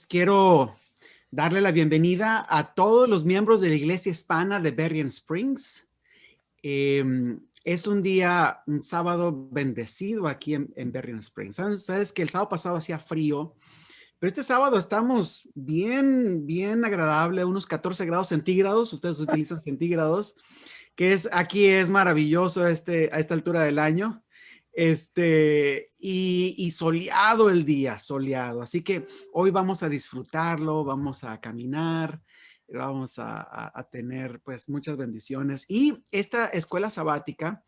pues quiero darle la bienvenida a todos los miembros de la Iglesia Hispana de Berrien Springs. Es un sábado bendecido aquí en Berrien Springs. Sabes que el sábado pasado hacía frío, pero este sábado estamos bien agradable, unos 14 grados centígrados. Ustedes utilizan centígrados, aquí es maravilloso a esta altura del año. Y soleado el día, soleado. Así que hoy vamos a disfrutarlo, vamos a caminar, vamos a tener pues muchas bendiciones. Y esta escuela sabática,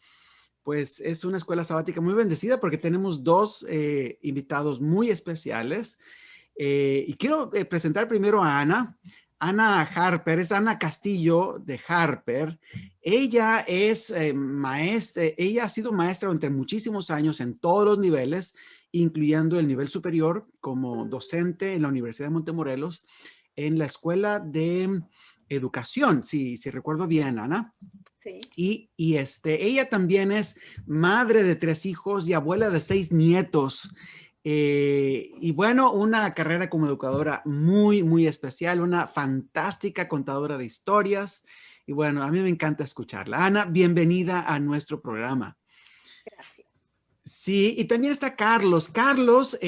pues es una escuela sabática muy bendecida porque tenemos dos invitados muy especiales. Y quiero presentar primero a Ana. Ana Harper, es Ana Castillo de Harper. Ella es maestra, ella ha sido maestra durante muchísimos años en todos los niveles, incluyendo el nivel superior como docente en la Universidad de Montemorelos, en la Escuela de Educación, si recuerdo bien, Ana. Sí. Ella también es madre de 3 hijos y abuela de 6 nietos. Y bueno, una carrera como educadora muy especial, una fantástica contadora de historias. Y bueno, a mí me encanta escucharla. Ana, bienvenida a nuestro programa. Gracias. Sí, y también está Carlos. Carlos,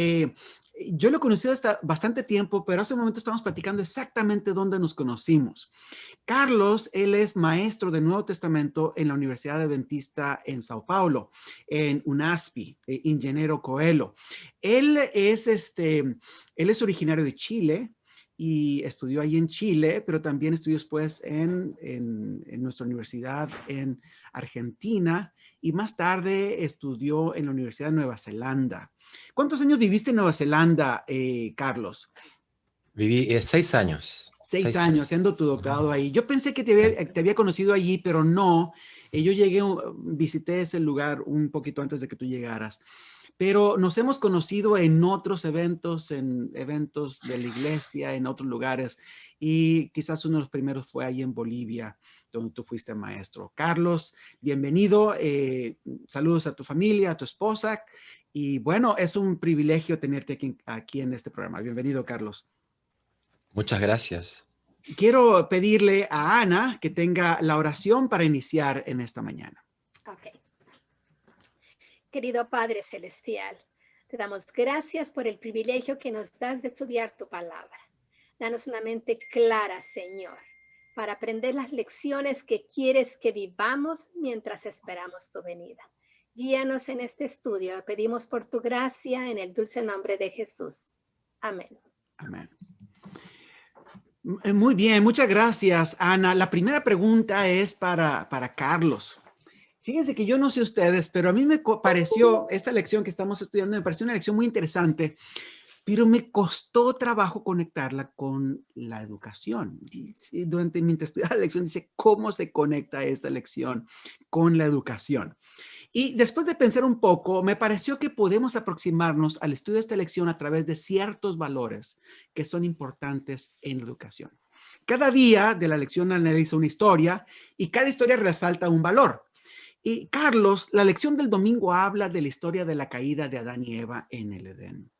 yo lo he conocido hasta bastante tiempo, pero hace un momento estamos platicando exactamente dónde nos conocimos. Carlos, él es maestro del Nuevo Testamento en la Universidad Adventista en Sao Paulo, en UNASPI, ingeniero Coelho. Él es originario de Chile y estudió ahí en Chile, pero también estudió después en nuestra universidad en Argentina y más tarde estudió en la Universidad de Nueva Zelanda. ¿Cuántos años viviste en Nueva Zelanda, Carlos? Viví 6 años. 6 años, haciendo tu doctorado ahí. Yo pensé que te había conocido allí, pero no. Yo visité ese lugar un poquito antes de que tú llegaras. Pero nos hemos conocido en otros eventos, en eventos de la iglesia, en otros lugares. Y quizás uno de los primeros fue ahí en Bolivia, donde tú fuiste maestro. Carlos, bienvenido. Saludos a tu familia, a tu esposa. Y bueno, es un privilegio tenerte aquí en este programa. Bienvenido, Carlos. Muchas gracias. Quiero pedirle a Ana que tenga la oración para iniciar en esta mañana. Ok. Querido Padre Celestial, te damos gracias por el privilegio que nos das de estudiar tu palabra. Danos una mente clara, Señor, para aprender las lecciones que quieres que vivamos mientras esperamos tu venida. Guíanos en este estudio. Lo pedimos por tu gracia en el dulce nombre de Jesús. Amén. Amén. Muy bien, muchas gracias, Ana. La primera pregunta es para Carlos. Fíjense que yo no sé ustedes, pero a mí me pareció, esta lección que estamos estudiando, me pareció una lección muy interesante, pero me costó trabajo conectarla con la educación. Mientras estudiaba la lección, dice, ¿cómo se conecta esta lección con la educación? Y después de pensar un poco, me pareció que podemos aproximarnos al estudio de esta lección a través de ciertos valores que son importantes en la educación. Cada día de la lección analiza una historia y cada historia resalta un valor. Y Carlos, la lección del domingo habla de la historia de la caída de Adán y Eva en el Edén.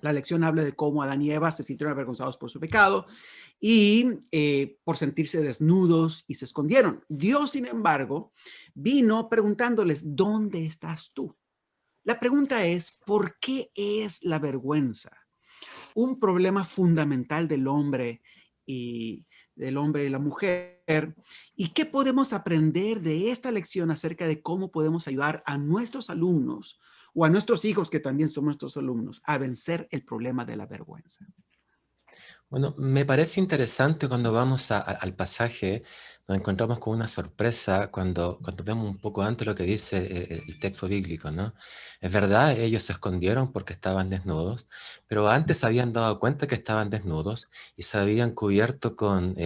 La lección habla de cómo Adán y Eva se sintieron avergonzados por su pecado y por sentirse desnudos y se escondieron. Dios, sin embargo, vino preguntándoles, ¿dónde estás tú? La pregunta es, ¿por qué es la vergüenza un problema fundamental del hombre y la mujer? ¿Y qué podemos aprender de esta lección acerca de cómo podemos ayudar a nuestros alumnos o a nuestros hijos, que también son nuestros alumnos, a vencer el problema de la vergüenza? Bueno, me parece interesante cuando vamos al pasaje, nos encontramos con una sorpresa cuando vemos un poco antes lo que dice el texto bíblico, ¿no? Es verdad, ellos se escondieron porque estaban desnudos, pero antes se habían dado cuenta que estaban desnudos y se habían cubierto con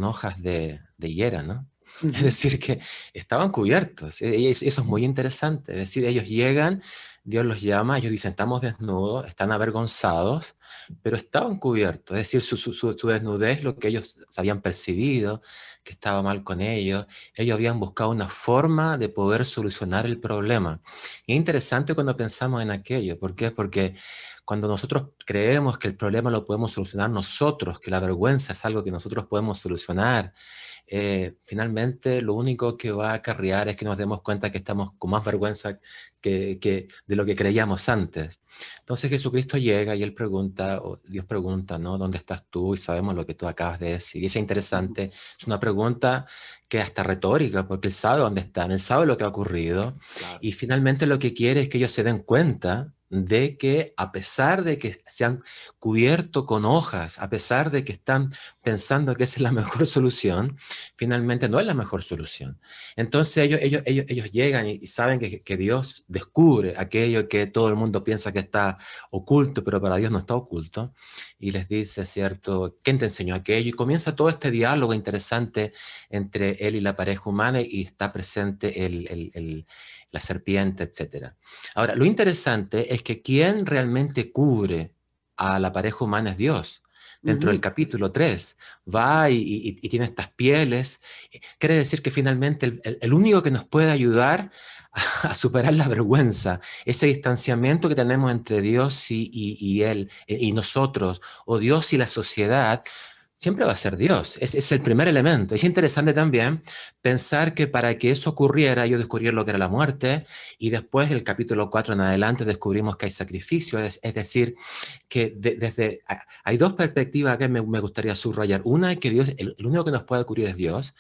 hojas de higuera, ¿no? Es decir, que estaban cubiertos. Eso es muy interesante. Es decir, ellos llegan, Dios los llama, ellos dicen, estamos desnudos, están avergonzados, pero estaban cubiertos. Es decir, su desnudez, lo que ellos habían percibido, que estaba mal con ellos habían buscado una forma de poder solucionar el problema. Y es interesante cuando pensamos en aquello. ¿Por qué? Porque cuando nosotros creemos que el problema lo podemos solucionar nosotros, que la vergüenza es algo que nosotros podemos solucionar, finalmente lo único que va a acarrear es que nos demos cuenta que estamos con más vergüenza que de lo que creíamos antes. Entonces Jesucristo llega y Él pregunta, o Dios pregunta, ¿no? ¿Dónde estás tú? Y sabemos lo que tú acabas de decir. Y es interesante, es una pregunta que hasta retórica, porque Él sabe dónde están, Él sabe lo que ha ocurrido. Claro. Y finalmente lo que quiere es que ellos se den cuenta de que a pesar de que se han cubierto con hojas, a pesar de que están pensando que esa es la mejor solución, finalmente no es la mejor solución. Entonces ellos llegan y saben que Dios descubre aquello que todo el mundo piensa que está oculto, pero para Dios no está oculto, y les dice, ¿cierto? ¿Quién te enseñó aquello? Y comienza todo este diálogo interesante entre él y la pareja humana, y está presente la serpiente, etc. Ahora, lo interesante es que quien realmente cubre a la pareja humana es Dios. Dentro del capítulo 3, va y tiene estas pieles. Quiere decir que finalmente el único que nos puede ayudar a superar la vergüenza, ese distanciamiento que tenemos entre Dios y Él, y nosotros, o Dios y la sociedad, siempre va a ser Dios. Es el primer elemento. Es interesante también pensar que para que eso ocurriera, ellos descubrieron lo que era la muerte, y después, el capítulo 4 en adelante, descubrimos que hay sacrificio. Es decir, que hay dos perspectivas que me gustaría subrayar. Una es que Dios, el único que nos puede cubrir es Dios.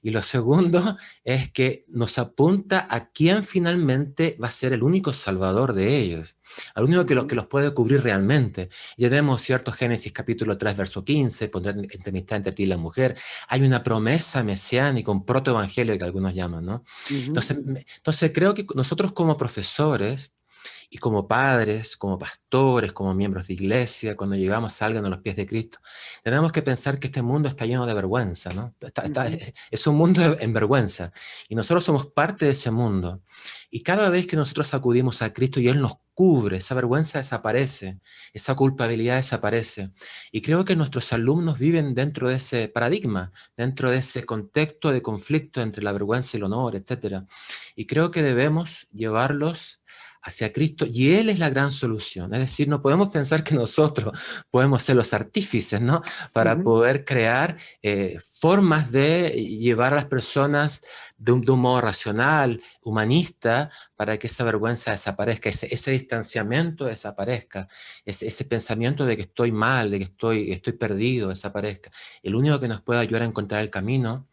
Y lo segundo es que nos apunta a quién finalmente va a ser el único salvador de ellos, al único que los puede cubrir realmente. Ya tenemos, ¿cierto? Génesis capítulo 3, verso 15, pondré enemistad entre ti y la mujer. Hay una promesa mesiánica, un protoevangelio que algunos llaman, ¿no? Entonces creo que nosotros como profesores, y como padres, como pastores, como miembros de iglesia, cuando llegamos a alguien a los pies de Cristo, tenemos que pensar que este mundo está lleno de vergüenza, ¿no? Es un mundo en vergüenza, y nosotros somos parte de ese mundo. Y cada vez que nosotros acudimos a Cristo y Él nos cubre, esa vergüenza desaparece, esa culpabilidad desaparece. Y creo que nuestros alumnos viven dentro de ese paradigma, dentro de ese contexto de conflicto entre la vergüenza y el honor, etc. Y creo que debemos llevarlos hacia Cristo, y Él es la gran solución. Es decir, no podemos pensar que nosotros podemos ser los artífices, ¿no? Para poder crear formas de llevar a las personas de un modo racional, humanista, para que esa vergüenza desaparezca, ese distanciamiento desaparezca, ese pensamiento de que estoy mal, de que estoy perdido, desaparezca. El único que nos puede ayudar a encontrar el camino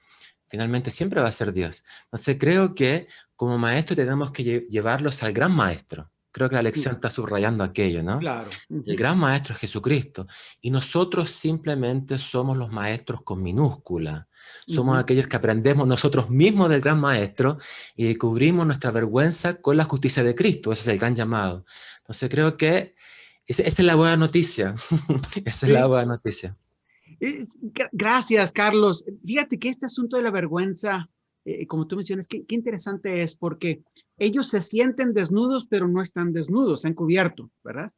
finalmente siempre va a ser Dios. Entonces creo que como maestro tenemos que llevarlos al gran maestro. Creo que la lección está subrayando aquello, ¿no? Claro. El gran maestro es Jesucristo. Y nosotros simplemente somos los maestros con minúscula. Somos aquellos que aprendemos nosotros mismos del gran maestro y descubrimos nuestra vergüenza con la justicia de Cristo. Ese es el gran llamado. Entonces creo que esa es la buena noticia. Esa es la buena noticia. Gracias, Carlos. Fíjate que este asunto de la vergüenza, como tú mencionas, qué interesante es, porque ellos se sienten desnudos, pero no están desnudos, se han cubierto, ¿verdad?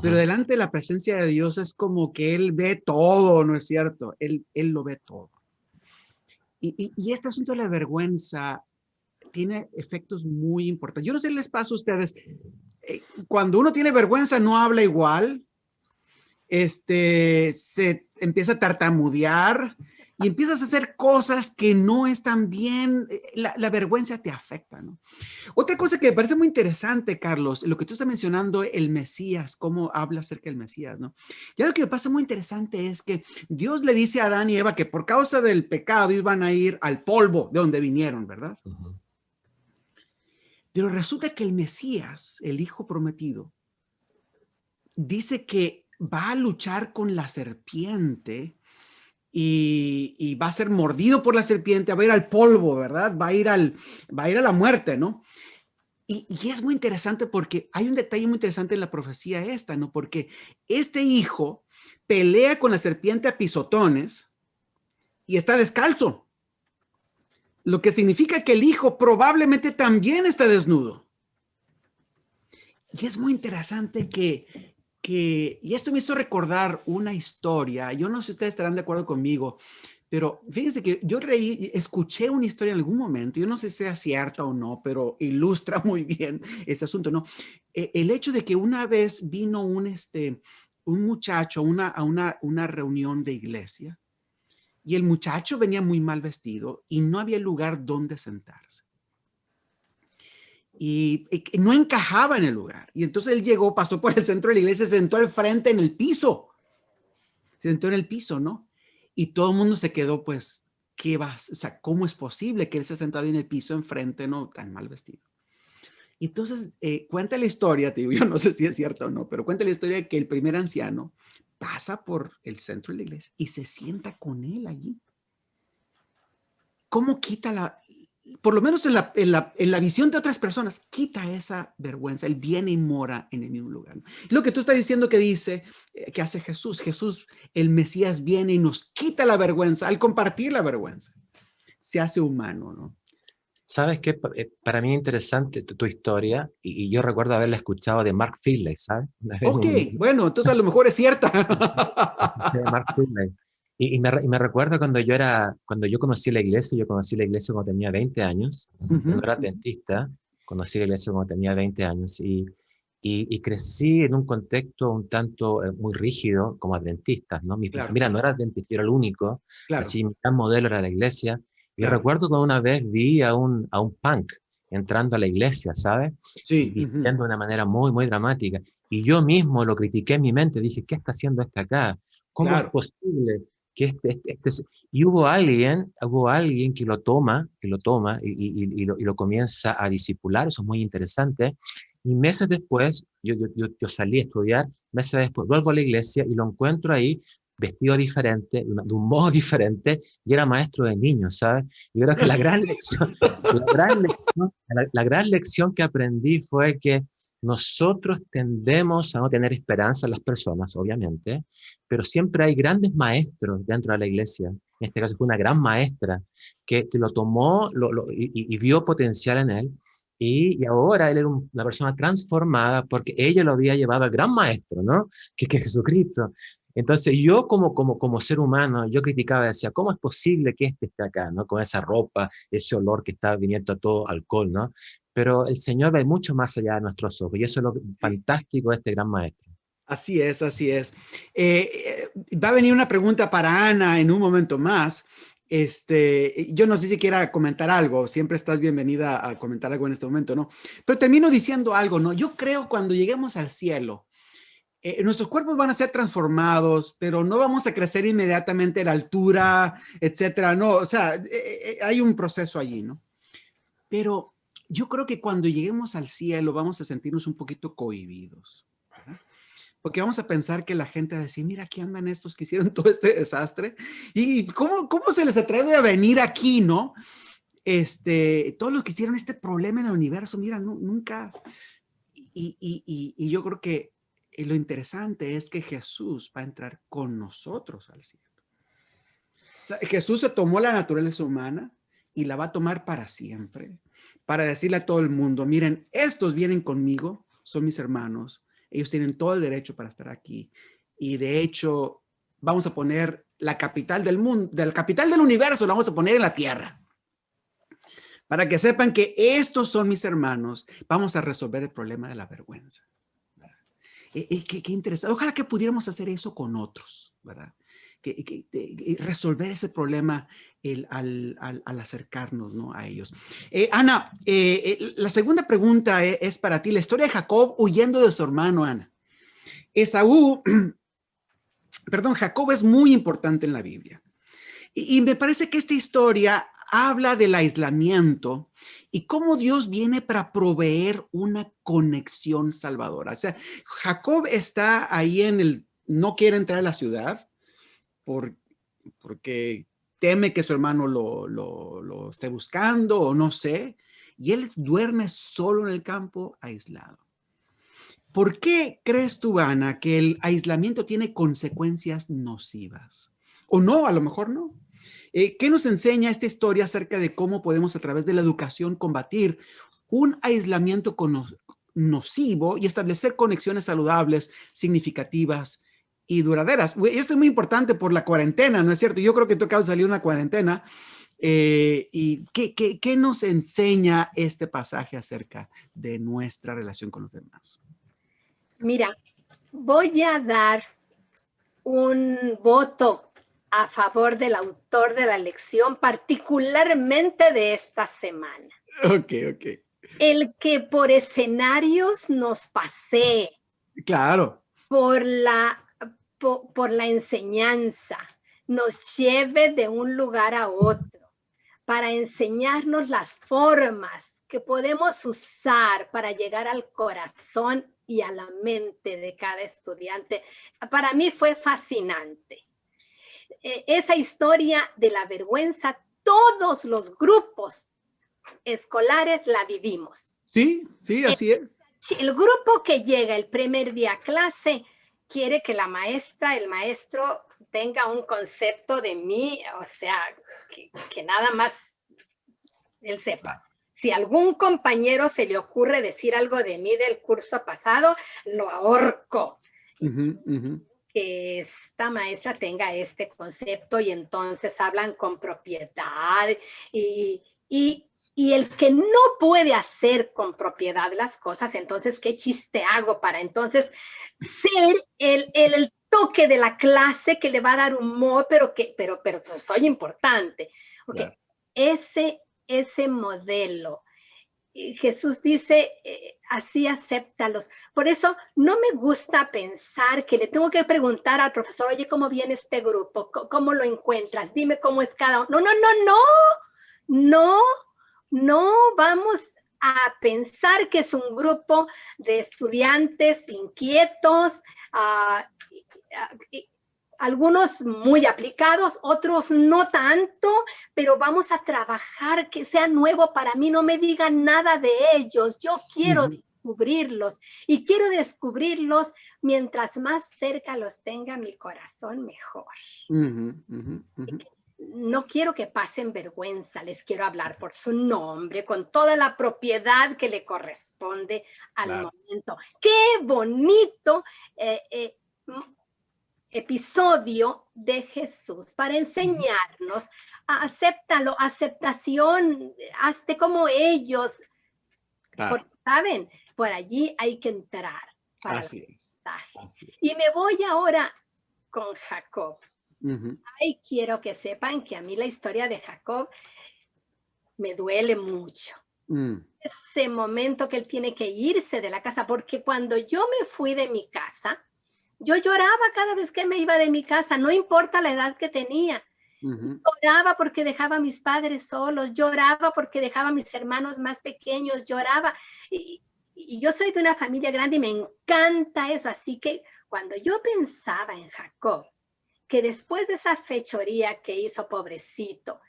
Pero delante de la presencia de Dios es como que Él ve todo, ¿no es cierto? Él lo ve todo. Y este asunto de la vergüenza tiene efectos muy importantes. Yo no sé si les pasa a ustedes, cuando uno tiene vergüenza no habla igual, se empieza a tartamudear y empiezas a hacer cosas que no están bien. La vergüenza te afecta, ¿no? Otra cosa que me parece muy interesante, Carlos, lo que tú estás mencionando, el Mesías, cómo habla acerca del Mesías, ¿no? Y algo que me pasa muy interesante es que Dios le dice a Adán y Eva que por causa del pecado iban a ir al polvo de donde vinieron, ¿verdad? Pero resulta que el Mesías, el Hijo prometido, dice que va a luchar con la serpiente y va a ser mordido por la serpiente, va a ir al polvo, ¿verdad? Va a ir a la muerte, ¿no? Y es muy interesante porque hay un detalle muy interesante en la profecía esta, ¿no? Porque este hijo pelea con la serpiente a pisotones y está descalzo. lo que significa que el hijo probablemente también está desnudo. Y es muy interesante y esto me hizo recordar una historia. Yo no sé si ustedes estarán de acuerdo conmigo, pero fíjense que yo escuché una historia en algún momento, yo no sé si sea cierta o no, pero ilustra muy bien este asunto, ¿no? El hecho de que una vez vino un muchacho a una reunión de iglesia y el muchacho venía muy mal vestido y no había lugar donde sentarse. Y no encajaba en el lugar. Y entonces él llegó, pasó por el centro de la iglesia, se sentó al frente en el piso. Se sentó en el piso, ¿no? Y todo el mundo se quedó, pues, ¿qué vas? O sea, ¿cómo es posible que él se sentado en el piso enfrente, no tan mal vestido? Y entonces cuenta la historia, te digo, yo no sé si es cierto o no, pero cuenta la historia de que el primer anciano pasa por el centro de la iglesia y se sienta con él allí. ¿Cómo quita por lo menos en la visión de otras personas, quita esa vergüenza? Él viene y mora en el mismo lugar. Lo que tú estás diciendo que hace Jesús. Jesús, el Mesías, viene y nos quita la vergüenza al compartir la vergüenza. Se hace humano, ¿no? ¿Sabes qué? Para mí es interesante tu historia y yo recuerdo haberla escuchado de Mark Finley, ¿sabes? Una vez Ok, bueno, entonces a lo mejor es cierta. de Mark Finley. Y me recuerdo cuando yo conocí la iglesia, yo conocí la iglesia cuando tenía 20 años, yo no era adventista, conocí la iglesia cuando tenía 20 años y crecí en un contexto un tanto muy rígido como adventista, ¿no? Mi Claro, familia no era adventista, yo era el único, claro, así mi gran modelo era la iglesia. Y claro. recuerdo que una vez vi a un punk entrando a la iglesia, ¿sabes? Y Sí. vistiendo de una manera muy, muy dramática. Y yo mismo lo critiqué en mi mente, dije, ¿qué está haciendo este acá? ¿Cómo es Claro. posible que Y hubo alguien que lo toma y lo comienza a discipular? Eso es muy interesante. Y meses después, yo salí a estudiar, meses después vuelvo a la iglesia y lo encuentro ahí vestido diferente, de un modo diferente, y era maestro de niños, ¿sabes? Yo creo que la gran lección que aprendí fue que nosotros tendemos a no tener esperanza en las personas, obviamente, pero siempre hay grandes maestros dentro de la iglesia. En este caso fue una gran maestra que lo tomó y vio potencial en él. Y ahora él era una persona transformada porque ella lo había llevado al gran maestro, ¿no? Que es Jesucristo. Entonces yo como ser humano, yo criticaba, decía, ¿cómo es posible que este esté acá, ¿no? Con esa ropa, ese olor que está viniendo a todo alcohol, ¿no? Pero el Señor ve mucho más allá de nuestros ojos y eso es lo Sí. fantástico de este gran maestro. Así es, así es. Va a venir una pregunta para Ana en un momento más. Yo no sé si quiera comentar algo, siempre estás bienvenida a comentar algo en este momento, ¿no? Pero termino diciendo algo, ¿no? Yo creo cuando lleguemos al cielo, nuestros cuerpos van a ser transformados, pero no vamos a crecer inmediatamente a la altura, etcétera, no, o sea, hay un proceso allí, ¿no? Pero yo creo que cuando lleguemos al cielo vamos a sentirnos un poquito cohibidos, ¿verdad? Porque vamos a pensar que la gente va a decir, mira, aquí andan estos que hicieron todo este desastre. ¿Y cómo se les atreve a venir aquí, no? Todos los que hicieron este problema en el universo, mira, nunca. Y yo creo que lo interesante es que Jesús va a entrar con nosotros al cielo. O sea, Jesús se tomó la naturaleza humana y la va a tomar para siempre, para decirle a todo el mundo, miren, estos vienen conmigo, son mis hermanos, ellos tienen todo el derecho para estar aquí. Y de hecho, vamos a poner la capital del mundo, la capital del universo, la vamos a poner en la tierra. Para que sepan que estos son mis hermanos, vamos a resolver el problema de la vergüenza. Qué interesante. Ojalá que pudiéramos hacer eso con otros, ¿verdad? Resolver ese problema al acercarnos, ¿no? A ellos. Ana, la segunda pregunta es para ti. La historia de Jacob huyendo de su hermano, Ana. Jacob es muy importante en la Biblia. Y me parece que esta historia habla del aislamiento y cómo Dios viene para proveer una conexión salvadora. O sea, Jacob está ahí no quiere entrar a la ciudad porque teme que su hermano lo esté buscando o no sé, y él duerme solo en el campo, aislado. ¿Por qué crees tú, Ana, que el aislamiento tiene consecuencias nocivas? O no, a lo mejor no. ¿Qué nos enseña esta historia acerca de cómo podemos a través de la educación combatir un aislamiento nocivo y establecer conexiones saludables, significativas y duraderas? Esto es muy importante por la cuarentena, ¿no es cierto? Yo creo que tú acabas de salir de una cuarentena. ¿Y qué nos enseña este pasaje acerca de nuestra relación con los demás? Mira, voy a dar un voto a favor del autor de la lección, particularmente de esta semana. Ok. El que por escenarios nos pasee. Claro. Por la enseñanza, nos lleve de un lugar a otro, para enseñarnos las formas que podemos usar para llegar al corazón y a la mente de cada estudiante. Para mí fue fascinante. Esa historia de la vergüenza, todos los grupos escolares la vivimos. Sí, así es. El grupo que llega el primer día a clase quiere que la maestra, el maestro tenga un concepto de mí, o sea, que nada más él sepa. Si a algún compañero se le ocurre decir algo de mí del curso pasado, lo ahorco. Que esta maestra tenga este concepto y entonces hablan con propiedad y el que no puede hacer con propiedad las cosas, entonces, ¿qué chiste hago para entonces ser el toque de la clase que le va a dar humor, pero pues soy importante? Okay. Claro. Ese modelo, Jesús dice, así acéptalos. Por eso no me gusta pensar que le tengo que preguntar al profesor, oye, ¿cómo viene este grupo? ¿Cómo lo encuentras? Dime cómo es cada uno. No vamos a pensar que es un grupo de estudiantes inquietos, algunos muy aplicados, otros no tanto, pero vamos a trabajar que sea nuevo para mí, no me digan nada de ellos, yo quiero descubrirlos y quiero descubrirlos mientras más cerca los tenga mi corazón, mejor. No quiero que pasen vergüenza, les quiero hablar por su nombre, con toda la propiedad que le corresponde al momento. ¡Qué bonito episodio de Jesús para enseñarnos! Acéptalo, aceptación, hazte como ellos. Porque, ¿saben? Por allí hay que entrar. Así es. Y me voy ahora con Jacob. Ay, quiero que sepan que a mí la historia de Jacob me duele mucho. Ese momento que él tiene que irse de la casa, porque cuando yo me fui de mi casa, yo lloraba cada vez que me iba de mi casa, no importa la edad que tenía. Lloraba porque dejaba a mis padres solos, lloraba porque dejaba a mis hermanos más pequeños, lloraba. Y yo soy de una familia grande y me encanta eso. Así que cuando yo pensaba en Jacob, que después de esa fechoría que hizo, pobrecito,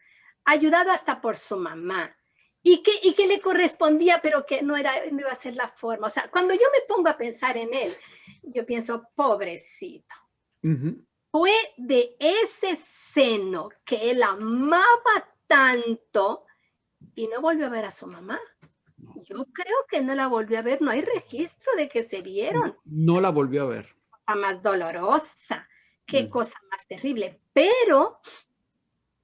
ayudado hasta por su mamá, y que le correspondía, pero que no iba a ser la forma. O sea, cuando yo me pongo a pensar en él, yo pienso, pobrecito. Fue de ese seno que él amaba tanto y no volvió a ver a su mamá. Yo creo que no la volvió a ver, no hay registro de que se vieron. No la volvió a ver. Cosa más dolorosa. Qué cosa más terrible, pero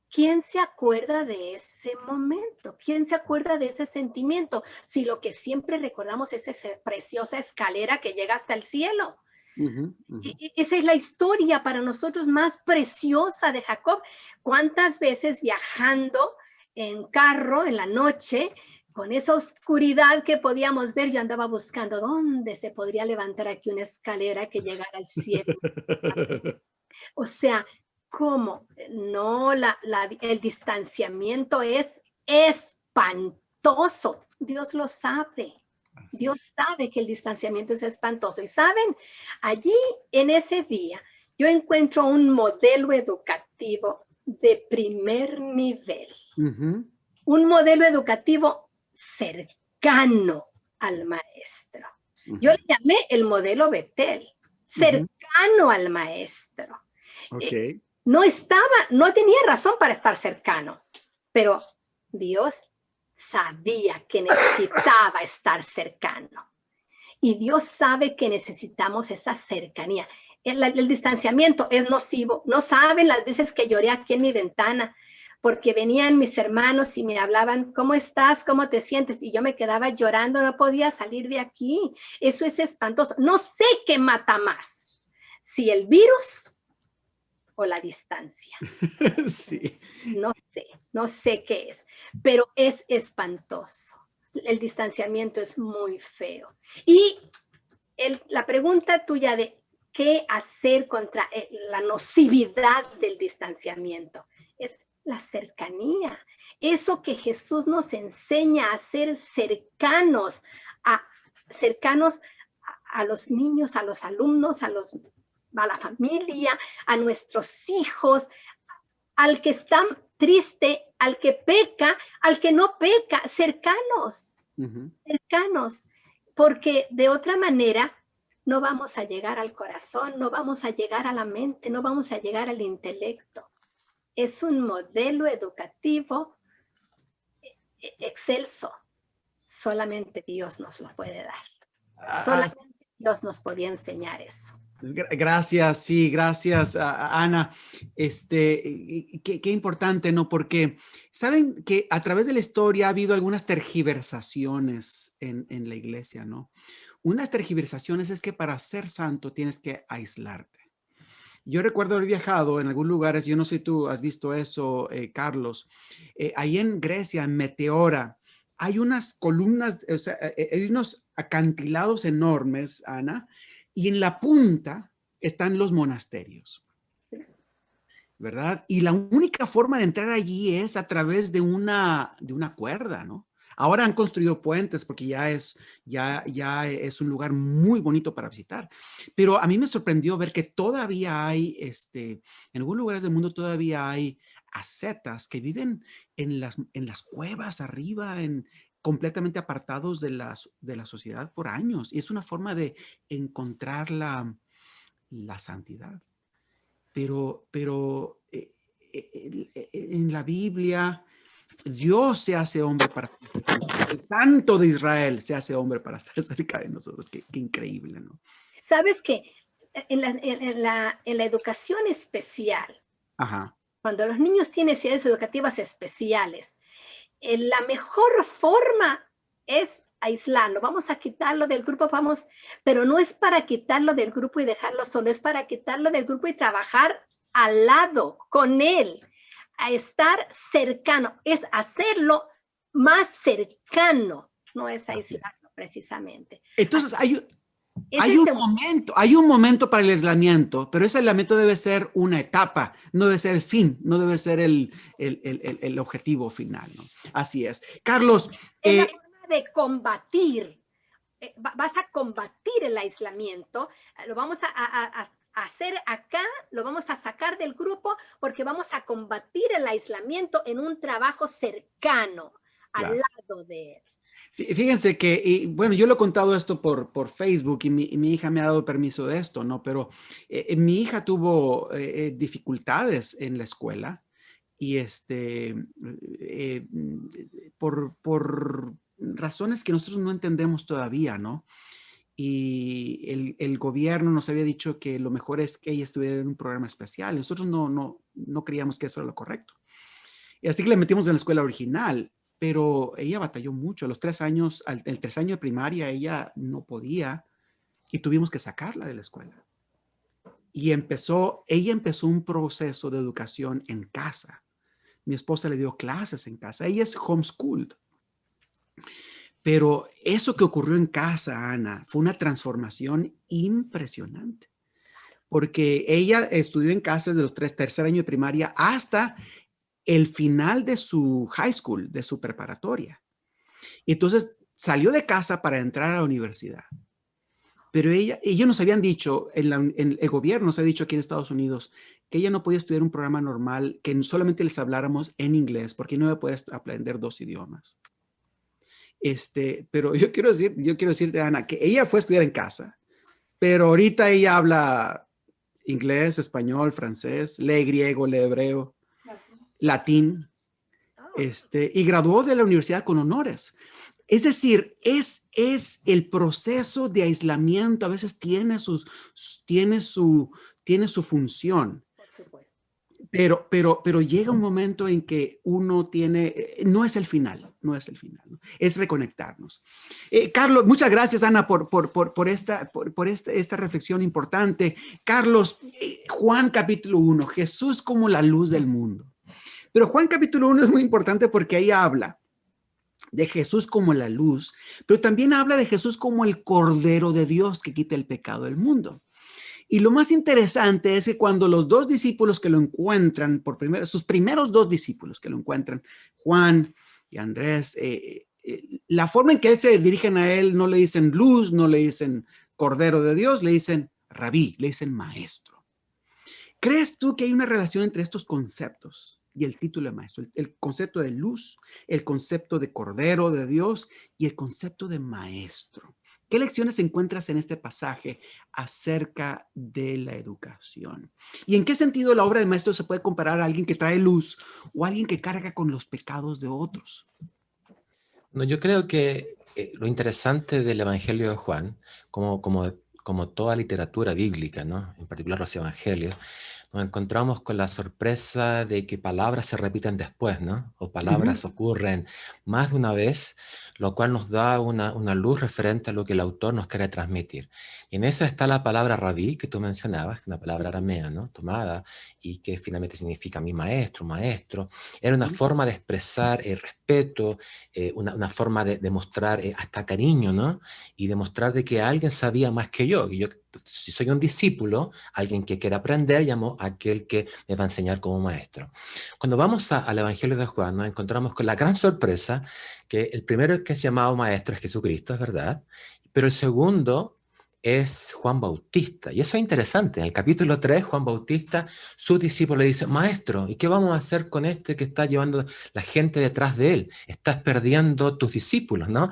¿quién se acuerda de ese momento? ¿Quién se acuerda de ese sentimiento? Si lo que siempre recordamos es esa preciosa escalera que llega hasta el cielo. Esa es la historia para nosotros más preciosa de Jacob. ¿Cuántas veces viajando en carro en la noche, con esa oscuridad que podíamos ver, yo andaba buscando dónde se podría levantar aquí una escalera que llegara al cielo? O sea, ¿cómo? No, el distanciamiento es espantoso. Dios lo sabe. Dios sabe que el distanciamiento es espantoso. Y saben, allí en ese día yo encuentro un modelo educativo de primer nivel. Un modelo educativo cercano al maestro. Yo le llamé el modelo Betel. Cercano al maestro. no tenía razón para estar cercano, pero Dios sabía que necesitaba estar cercano. Y Dios sabe que necesitamos esa cercanía. El distanciamiento es nocivo. No saben las veces que lloré aquí en mi ventana, porque venían mis hermanos y me hablaban, ¿cómo estás? ¿Cómo te sientes? Y yo me quedaba llorando, no podía salir de aquí. Eso es espantoso. No sé qué mata más, si el virus o la distancia. Sí. No sé qué es, pero es espantoso. El distanciamiento es muy feo. Y la pregunta tuya de qué hacer contra la nocividad del distanciamiento es la cercanía. Eso que Jesús nos enseña a ser cercanos a los niños, a los alumnos, a la familia, a nuestros hijos, al que está triste, al que peca, al que no peca, cercanos, cercanos, porque de otra manera no vamos a llegar al corazón, no vamos a llegar a la mente, no vamos a llegar al intelecto. Es un modelo educativo excelso. Solamente Dios nos lo puede dar. Solamente Dios nos podía enseñar eso. Gracias, sí, gracias, Ana. Qué importante, ¿no? Porque saben que a través de la historia ha habido algunas tergiversaciones en la iglesia, ¿no? Unas tergiversaciones es que para ser santo tienes que aislarte. Yo recuerdo haber viajado en algunos lugares, yo no sé si tú has visto eso, Carlos, ahí en Grecia, en Meteora, hay unas columnas, o sea, hay unos acantilados enormes, Ana, y en la punta están los monasterios, ¿verdad? Y la única forma de entrar allí es a través de una cuerda, ¿no? Ahora han construido puentes porque ya es un lugar muy bonito para visitar. Pero a mí me sorprendió ver que todavía hay, en algunos lugares del mundo todavía hay ascetas que viven en las cuevas arriba, completamente apartados de la sociedad por años. Y es una forma de encontrar la santidad. Pero en la Biblia, Dios se hace hombre para el Santo de Israel se hace hombre para estar cerca de nosotros. Qué increíble, ¿no? Sabes que en la educación especial, Ajá. cuando los niños tienen necesidades educativas especiales, la mejor forma es aislarlo, vamos a quitarlo del grupo, pero no es para quitarlo del grupo y dejarlo solo, es para quitarlo del grupo y trabajar al lado, con él, a estar cercano, es hacerlo más cercano, no es aislarlo precisamente. Entonces hay un momento para el aislamiento, pero ese aislamiento debe ser una etapa, no debe ser el fin, no debe ser el objetivo final, ¿no? Así es. Carlos. Es la forma de combatir. Vas a combatir el aislamiento, lo vamos a hacer acá, lo vamos a sacar del grupo porque vamos a combatir el aislamiento en un trabajo cercano, al lado de él. Fíjense que, bueno, yo lo he contado esto por Facebook y mi hija me ha dado permiso de esto, ¿no? Pero mi hija tuvo dificultades en la escuela y por razones que nosotros no entendemos todavía, ¿no? Y el gobierno nos había dicho que lo mejor es que ella estuviera en un programa especial. Nosotros no creíamos que eso era lo correcto. Y así que le metimos en la escuela original, pero ella batalló mucho. A los 3 años, el 3 años de primaria, ella no podía y tuvimos que sacarla de la escuela. Y ella empezó un proceso de educación en casa. Mi esposa le dio clases en casa. Ella es homeschooled. Pero eso que ocurrió en casa, Ana, fue una transformación impresionante. Porque ella estudió en casa desde los tercer año de primaria hasta el final de su high school, de su preparatoria. Y entonces salió de casa para entrar a la universidad. Pero ellos nos habían dicho, el gobierno nos ha dicho aquí en Estados Unidos, que ella no podía estudiar un programa normal, que solamente les habláramos en inglés, porque no iba a poder aprender 2 idiomas. Pero yo quiero decirte, Ana, que ella fue a estudiar en casa, pero ahorita ella habla inglés, español, francés, lee griego, lee hebreo, latín, y graduó de la universidad con honores. Es decir, es el proceso de aislamiento, a veces tiene su función. Por supuesto. Pero llega un momento en que uno no es el final, ¿no? Es reconectarnos. Carlos, muchas gracias, Ana, por esta reflexión importante. Carlos, Juan capítulo 1, Jesús como la luz del mundo. Pero Juan capítulo 1 es muy importante porque ahí habla de Jesús como la luz, pero también habla de Jesús como el Cordero de Dios que quita el pecado del mundo. Y lo más interesante es que cuando los dos discípulos que lo encuentran sus primeros dos discípulos que lo encuentran, Juan y Andrés, la forma en que se dirigen a él, no le dicen luz, no le dicen Cordero de Dios, le dicen rabí, le dicen maestro. ¿Crees tú que hay una relación entre estos conceptos y el título de maestro? El concepto de luz, el concepto de Cordero de Dios y el concepto de maestro. ¿Qué lecciones encuentras en este pasaje acerca de la educación? ¿Y en qué sentido la obra del maestro se puede comparar a alguien que trae luz o a alguien que carga con los pecados de otros? No, yo creo que lo interesante del Evangelio de Juan, como toda literatura bíblica, ¿no? En particular los evangelios, nos encontramos con la sorpresa de que palabras se repiten después, ¿no? O palabras ocurren más de una vez, lo cual nos da una luz referente a lo que el autor nos quiere transmitir. Y en eso está la palabra rabí, que tú mencionabas, una palabra aramea, ¿no? Tomada, y que finalmente significa mi maestro, maestro. Era una forma de expresar respeto, una forma de mostrar hasta cariño, ¿no? Y demostrar de que alguien sabía más que yo. Si soy un discípulo, alguien que quiere aprender, llamo a aquel que me va a enseñar como maestro. Cuando vamos al Evangelio de Juan, nos encontramos con la gran sorpresa que el primero que es llamado maestro es Jesucristo, es verdad, pero el segundo es Juan Bautista. Y eso es interesante. En el capítulo 3, Juan Bautista, su discípulo le dice, maestro, ¿y qué vamos a hacer con este que está llevando la gente detrás de él? Estás perdiendo tus discípulos, ¿no?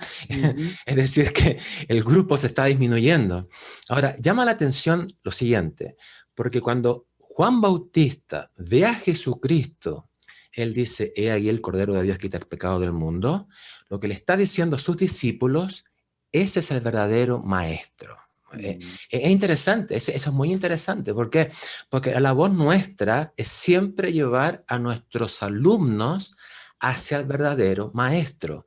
Es decir, que el grupo se está disminuyendo. Ahora, llama la atención lo siguiente, porque cuando Juan Bautista ve a Jesucristo, él dice, he ahí el Cordero de Dios que quita el pecado del mundo. Lo que le está diciendo a sus discípulos, ese es el verdadero maestro. Es interesante, eso es muy interesante. ¿Por qué? Porque la labor nuestra es siempre llevar a nuestros alumnos hacia el verdadero maestro.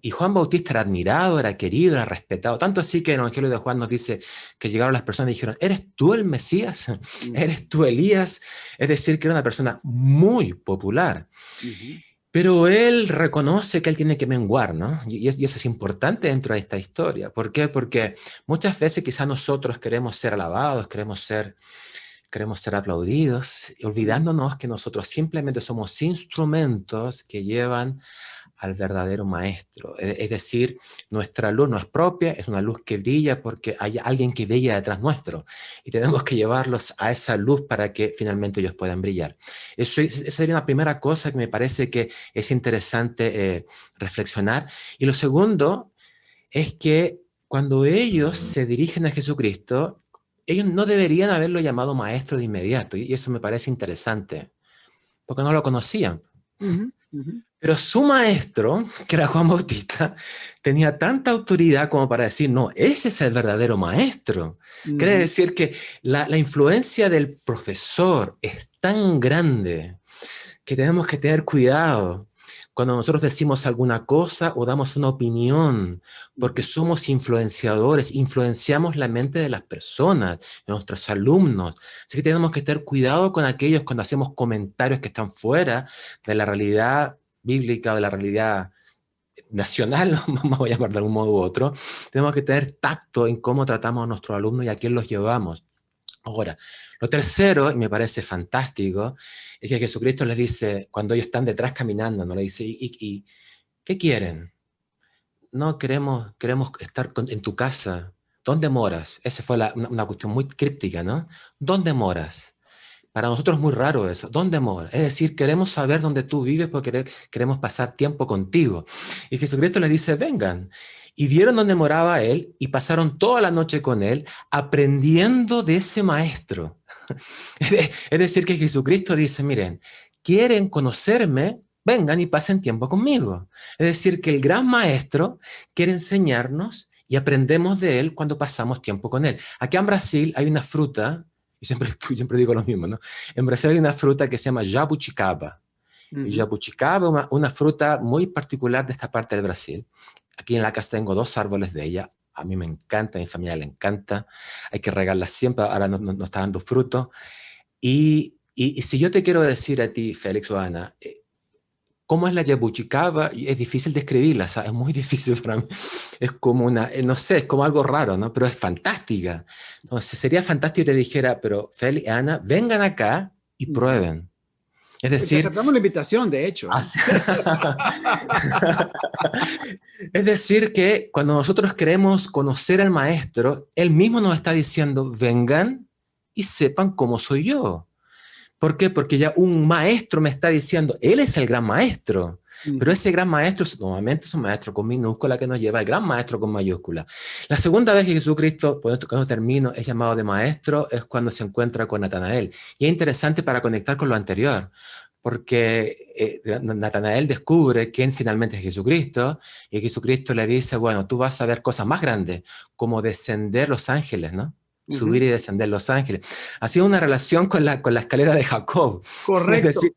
Y Juan Bautista era admirado, era querido, era respetado, tanto así que en el Evangelio de Juan nos dice que llegaron las personas y dijeron, ¿eres tú el Mesías? ¿Eres tú Elías? Es decir, que era una persona muy popular. Pero él reconoce que él tiene que menguar, ¿no? Y eso es importante dentro de esta historia. ¿Por qué? Porque muchas veces quizás nosotros queremos ser alabados, queremos ser aplaudidos, olvidándonos que nosotros simplemente somos instrumentos que llevan al verdadero maestro. Es decir, nuestra luz no es propia, es una luz que brilla porque hay alguien que brilla detrás nuestro y tenemos que llevarlos a esa luz para que finalmente ellos puedan brillar. Eso sería una primera cosa que me parece que es interesante reflexionar. Y lo segundo es que cuando ellos se dirigen a Jesucristo, ellos no deberían haberlo llamado maestro de inmediato, y eso me parece interesante, porque no lo conocían. Pero su maestro, que era Juan Bautista, tenía tanta autoridad como para decir, no, ese es el verdadero maestro. Quiere decir que la influencia del profesor es tan grande que tenemos que tener cuidado cuando nosotros decimos alguna cosa o damos una opinión, porque somos influenciadores, influenciamos la mente de las personas, de nuestros alumnos. Así que tenemos que tener cuidado con aquellos cuando hacemos comentarios que están fuera de la realidad bíblica o de la realidad nacional, vamos a llamarlo de algún modo u otro. Tenemos que tener tacto en cómo tratamos a nuestros alumnos y a quién los llevamos. Ahora, lo tercero, y me parece fantástico, es que Jesucristo les dice, cuando ellos están detrás caminando, ¿no? Le dice, ¿y qué quieren? No, queremos estar en tu casa. ¿Dónde moras? Esa fue una cuestión muy críptica, ¿no? ¿Dónde moras? Para nosotros es muy raro eso. ¿Dónde moras? Es decir, queremos saber dónde tú vives porque queremos pasar tiempo contigo. Y Jesucristo les dice, vengan. Y vieron dónde moraba él y pasaron toda la noche con él aprendiendo de ese maestro. Es decir, que Jesucristo dice, miren, quieren conocerme, vengan y pasen tiempo conmigo. Es decir, que el gran maestro quiere enseñarnos y aprendemos de él cuando pasamos tiempo con él. Aquí en Brasil hay una fruta, y siempre digo lo mismo, ¿no? En Brasil hay una fruta que se llama jabuticaba. Y jabuticaba es una fruta muy particular de esta parte del Brasil. Aquí en la casa tengo 2 árboles de ella. A mí me encanta, a mi familia le encanta. Hay que regarla siempre, ahora no está dando fruto. Y si yo te quiero decir a ti, Félix o Ana, ¿cómo es la jabuticaba? Es difícil describirla, o sea, es muy difícil para mí. Es como una, no sé, es como algo raro, ¿no? Pero es fantástica. Entonces sería fantástico que te dijera, pero Félix y Ana, vengan acá y prueben. Es Te decir, aceptamos la invitación, de hecho. es decir, que cuando nosotros queremos conocer al maestro, él mismo nos está diciendo, vengan y sepan cómo soy yo. ¿Por qué? Porque ya un maestro me está diciendo, él es el gran maestro. Pero ese gran maestro nuevamente es un maestro con minúscula que nos lleva al gran maestro con mayúscula. La segunda vez que Jesucristo, cuando termino, es llamado de maestro, es cuando se encuentra con Natanael. Y es interesante para conectar con lo anterior, porque Natanael descubre quién finalmente es Jesucristo, y Jesucristo le dice, bueno, tú vas a ver cosas más grandes, como descender los ángeles, ¿no? Subir y descender los ángeles. Ha sido una relación con la escalera de Jacob. Correcto. Es decir,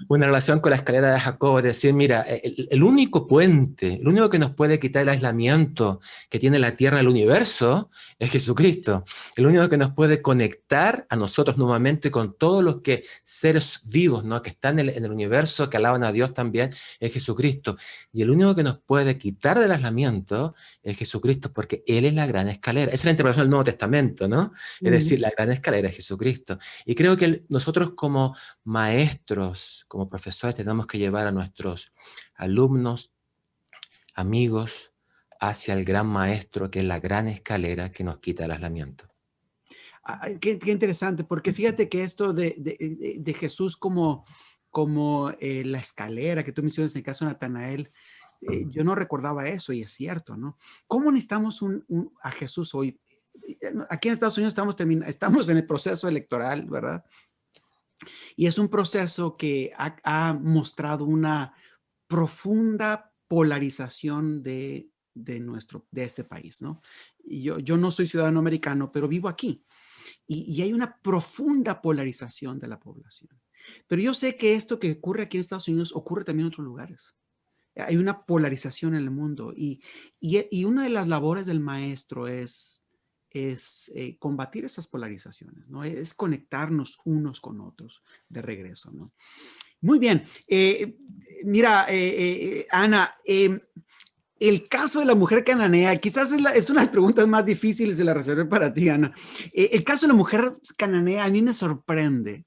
una relación con la escalera de Jacob, es decir, mira, el único puente, el único que nos puede quitar el aislamiento que tiene la Tierra del universo es Jesucristo. El único que nos puede conectar a nosotros nuevamente con todos los seres vivos, ¿no? Que están en el universo, que alaban a Dios también, es Jesucristo. Y el único que nos puede quitar del aislamiento es Jesucristo, porque Él es la gran escalera. Esa es la interpretación del Nuevo Testamento, ¿no? Es decir, la gran escalera es Jesucristo. Y creo que nosotros como maestros, como profesores, tenemos que llevar a nuestros alumnos, amigos, hacia el gran maestro, que es la gran escalera que nos quita el aislamiento. Qué interesante, porque fíjate que esto de Jesús como la escalera que tú mencionas en el caso de Natanael, yo no recordaba eso y es cierto, ¿no? ¿Cómo necesitamos a Jesús hoy? Aquí en Estados Unidos estamos en el proceso electoral, ¿verdad? Y es un proceso que ha mostrado una profunda polarización de este país, ¿no? Y yo no soy ciudadano americano, pero vivo aquí. Y hay una profunda polarización de la población. Pero yo sé que esto que ocurre aquí en Estados Unidos ocurre también en otros lugares. Hay una polarización en el mundo y una de las labores del maestro es combatir esas polarizaciones, ¿no? Es conectarnos unos con otros de regreso, ¿no? Muy bien. Mira, Ana, el caso de la mujer cananea, quizás es una de las preguntas más difíciles, de la reservé para ti, Ana. El caso de la mujer cananea a mí me sorprende,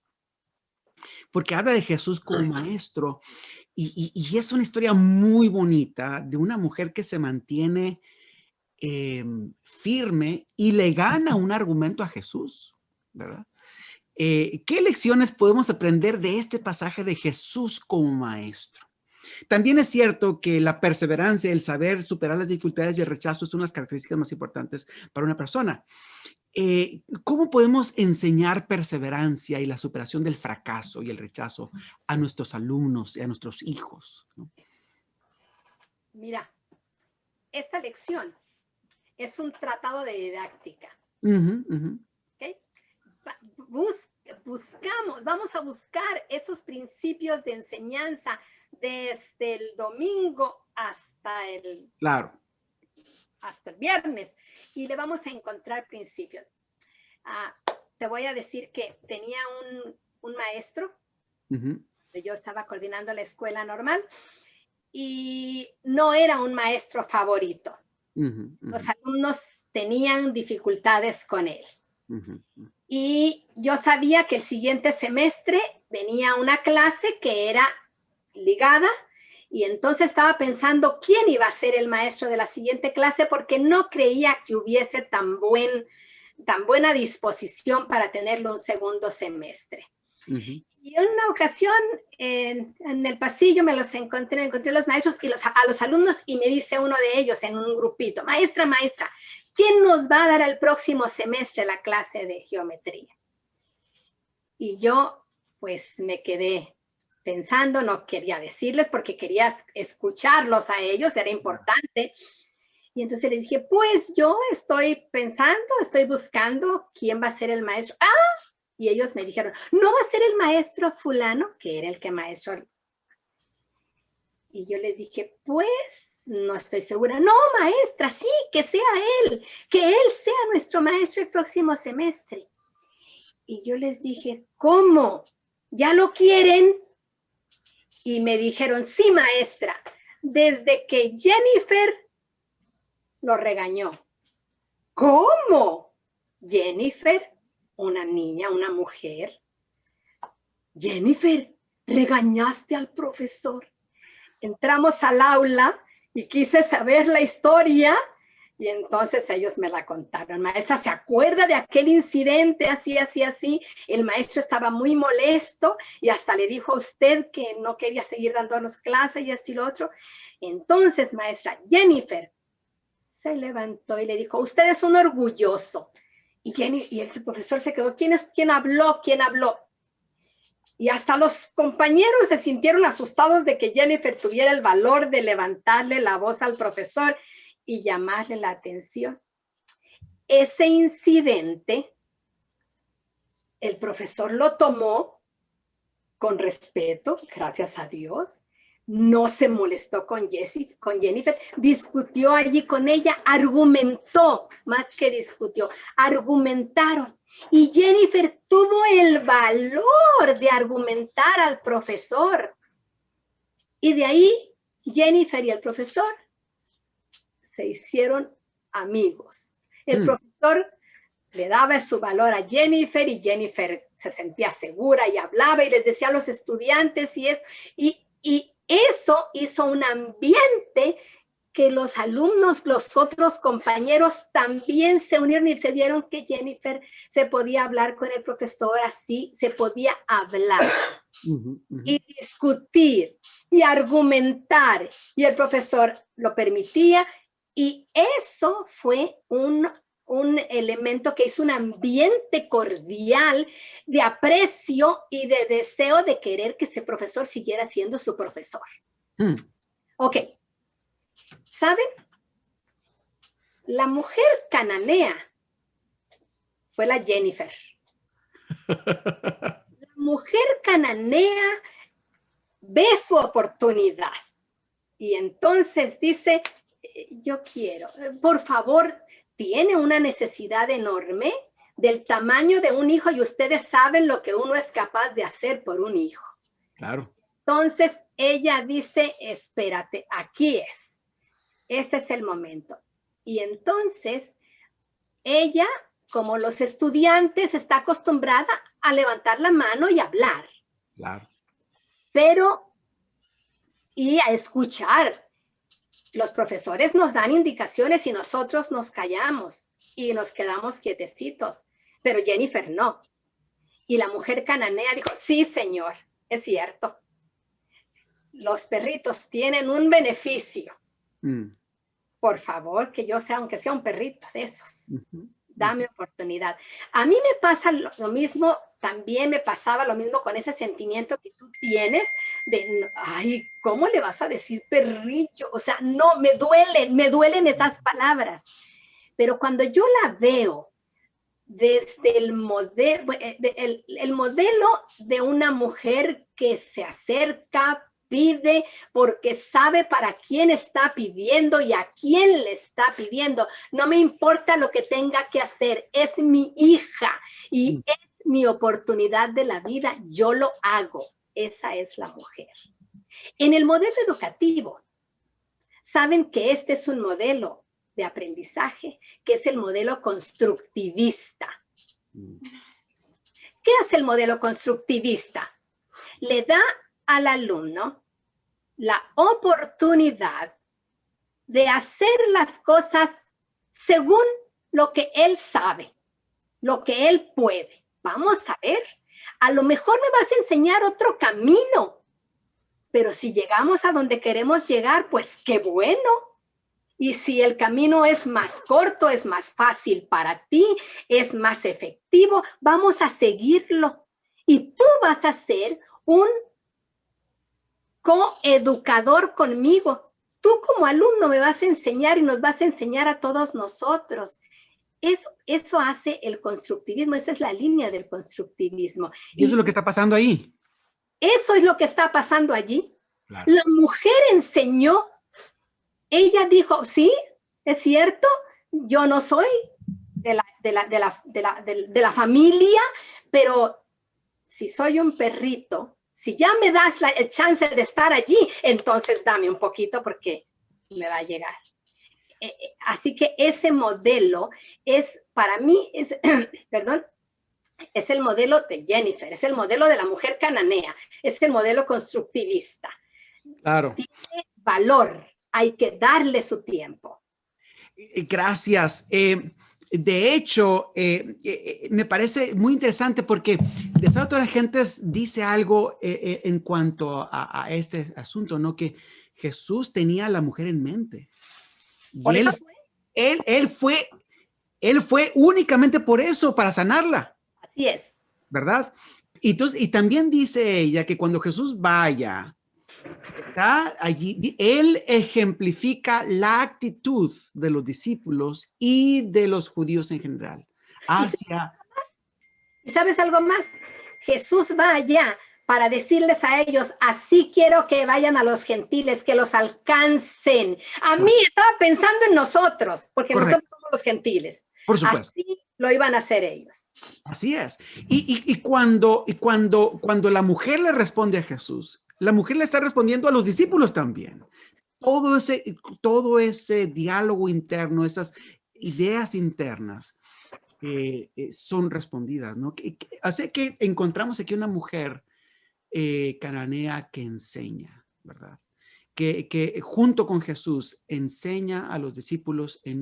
porque habla de Jesús como maestro, y es una historia muy bonita de una mujer que se mantiene firme y le gana un argumento a Jesús, ¿verdad? ¿Qué lecciones podemos aprender de este pasaje de Jesús como maestro? También es cierto que la perseverancia, el saber superar las dificultades y el rechazo son las características más importantes para una persona. ¿Cómo podemos enseñar perseverancia y la superación del fracaso y el rechazo a nuestros alumnos y a nuestros hijos, ¿no? Mira, esta lección es un tratado de didáctica. ¿Okay? Vamos a buscar esos principios de enseñanza desde el domingo hasta el viernes, y le vamos a encontrar principios. Te voy a decir que tenía un maestro, yo estaba coordinando la escuela normal, y no era un maestro favorito. Los alumnos tenían dificultades con él. Y yo sabía que el siguiente semestre venía una clase que era ligada, y entonces estaba pensando quién iba a ser el maestro de la siguiente clase, porque no creía que hubiese tan buena disposición para tenerlo un segundo semestre. Y en una ocasión en el pasillo encontré los maestros y a los alumnos, y me dice uno de ellos en un grupito: maestra, ¿quién nos va a dar el próximo semestre la clase de geometría? Y yo pues me quedé pensando, no quería decirles porque quería escucharlos a ellos, era importante. Y entonces le dije, pues yo estoy pensando, estoy buscando quién va a ser el maestro. ¡Ah! Y ellos me dijeron, no va a ser el maestro fulano, que era el que maestro. Y yo les dije, pues no estoy segura. No, maestra, sí, que sea él sea nuestro maestro el próximo semestre. Y yo les dije, ¿cómo? ¿Ya lo quieren? Y me dijeron, sí, maestra, desde que Jennifer lo regañó. ¿Cómo? Jennifer, una niña, una mujer. Jennifer, ¿regañaste al profesor? Entramos al aula y quise saber la historia y entonces ellos me la contaron. Maestra, ¿se acuerda de aquel incidente así, así, así? El maestro estaba muy molesto y hasta le dijo a usted que no quería seguir dándonos clases y así lo otro. Entonces, maestra, Jennifer se levantó y le dijo, usted es un orgulloso. Y el profesor se quedó, ¿quién habló? ¿Quién habló? Y hasta los compañeros se sintieron asustados de que Jennifer tuviera el valor de levantarle la voz al profesor y llamarle la atención. Ese incidente, el profesor lo tomó con respeto, gracias a Dios. No se molestó con Jennifer, discutió allí con ella, argumentó, más que discutió, argumentaron. Y Jennifer tuvo el valor de argumentar al profesor. Y de ahí Jennifer y el profesor se hicieron amigos. El profesor le daba su valor a Jennifer y Jennifer se sentía segura y hablaba y les decía a los estudiantes y eso hizo un ambiente que los alumnos, los otros compañeros también se unieron y se vieron que Jennifer se podía hablar con el profesor así, se podía hablar y discutir y argumentar y el profesor lo permitía y eso fue un elemento que hizo un ambiente cordial de aprecio y de deseo de querer que ese profesor siguiera siendo su profesor. Ok. ¿Saben? La mujer cananea fue la Jennifer. La mujer cananea ve su oportunidad y entonces dice, yo quiero, por favor, tiene una necesidad enorme del tamaño de un hijo y ustedes saben lo que uno es capaz de hacer por un hijo. Claro. Entonces ella dice, espérate, aquí es. Este es el momento. Y entonces ella, como los estudiantes, está acostumbrada a levantar la mano y hablar. Claro. Y a escuchar. Los profesores nos dan indicaciones y nosotros nos callamos y nos quedamos quietecitos, pero Jennifer no. Y la mujer cananea dijo, sí, señor, es cierto. Los perritos tienen un beneficio. Por favor, que yo sea, aunque sea un perrito de esos. Dame oportunidad. A mí me pasa lo mismo, también me pasaba lo mismo con ese sentimiento que tú tienes de, ay, ¿cómo le vas a decir perrillo? O sea, no, me duelen esas palabras. Pero cuando yo la veo desde el modelo de una mujer que se acerca, pide porque sabe para quién está pidiendo y a quién le está pidiendo. No me importa lo que tenga que hacer, es mi hija y es mi oportunidad de la vida, yo lo hago. Esa es la mujer. En el modelo educativo, saben que este es un modelo de aprendizaje, que es el modelo constructivista. ¿Qué hace el modelo constructivista? Le da al alumno la oportunidad de hacer las cosas según lo que él sabe, lo que él puede. Vamos a ver, a lo mejor me vas a enseñar otro camino, pero si llegamos a donde queremos llegar, pues qué bueno. Y si el camino es más corto, es más fácil para ti, es más efectivo, vamos a seguirlo. y tú vas a ser un coeducador conmigo. Tú como alumno me vas a enseñar y nos vas a enseñar a todos nosotros. Eso hace el constructivismo, esa es la línea del constructivismo. Y eso es lo que está pasando ahí. Eso es lo que está pasando allí. Claro. La mujer enseñó, ella dijo, sí, es cierto, yo no soy de la familia, pero si soy un perrito, si ya me das el chance de estar allí, entonces dame un poquito porque me va a llegar. Así que ese modelo es, para mí, perdón, es el modelo de Jennifer, es el modelo de la mujer cananea, es el modelo constructivista. Claro. Tiene valor, hay que darle su tiempo. Gracias. De hecho, me parece muy interesante porque de toda la gente dice algo en cuanto a este asunto, ¿no? Que Jesús tenía a la mujer en mente. ¿Por eso fue? Él fue únicamente por eso, para sanarla. Así es. ¿Verdad? Y también dice ella que cuando Jesús vaya, está allí, él ejemplifica la actitud de los discípulos y de los judíos en general. ¿Y sabes algo más? Jesús va allá para decirles a ellos, así quiero que vayan a los gentiles, que los alcancen. A mí estaba pensando en nosotros, porque nosotros somos los gentiles. Por supuesto. Así lo iban a hacer ellos. Así es. Y cuando la mujer le responde a Jesús, la mujer le está respondiendo a los discípulos también. Todo ese diálogo interno, esas ideas internas son respondidas, ¿no? Así que encontramos aquí una mujer cananea que enseña, ¿verdad? Que junto con Jesús enseña a los discípulos en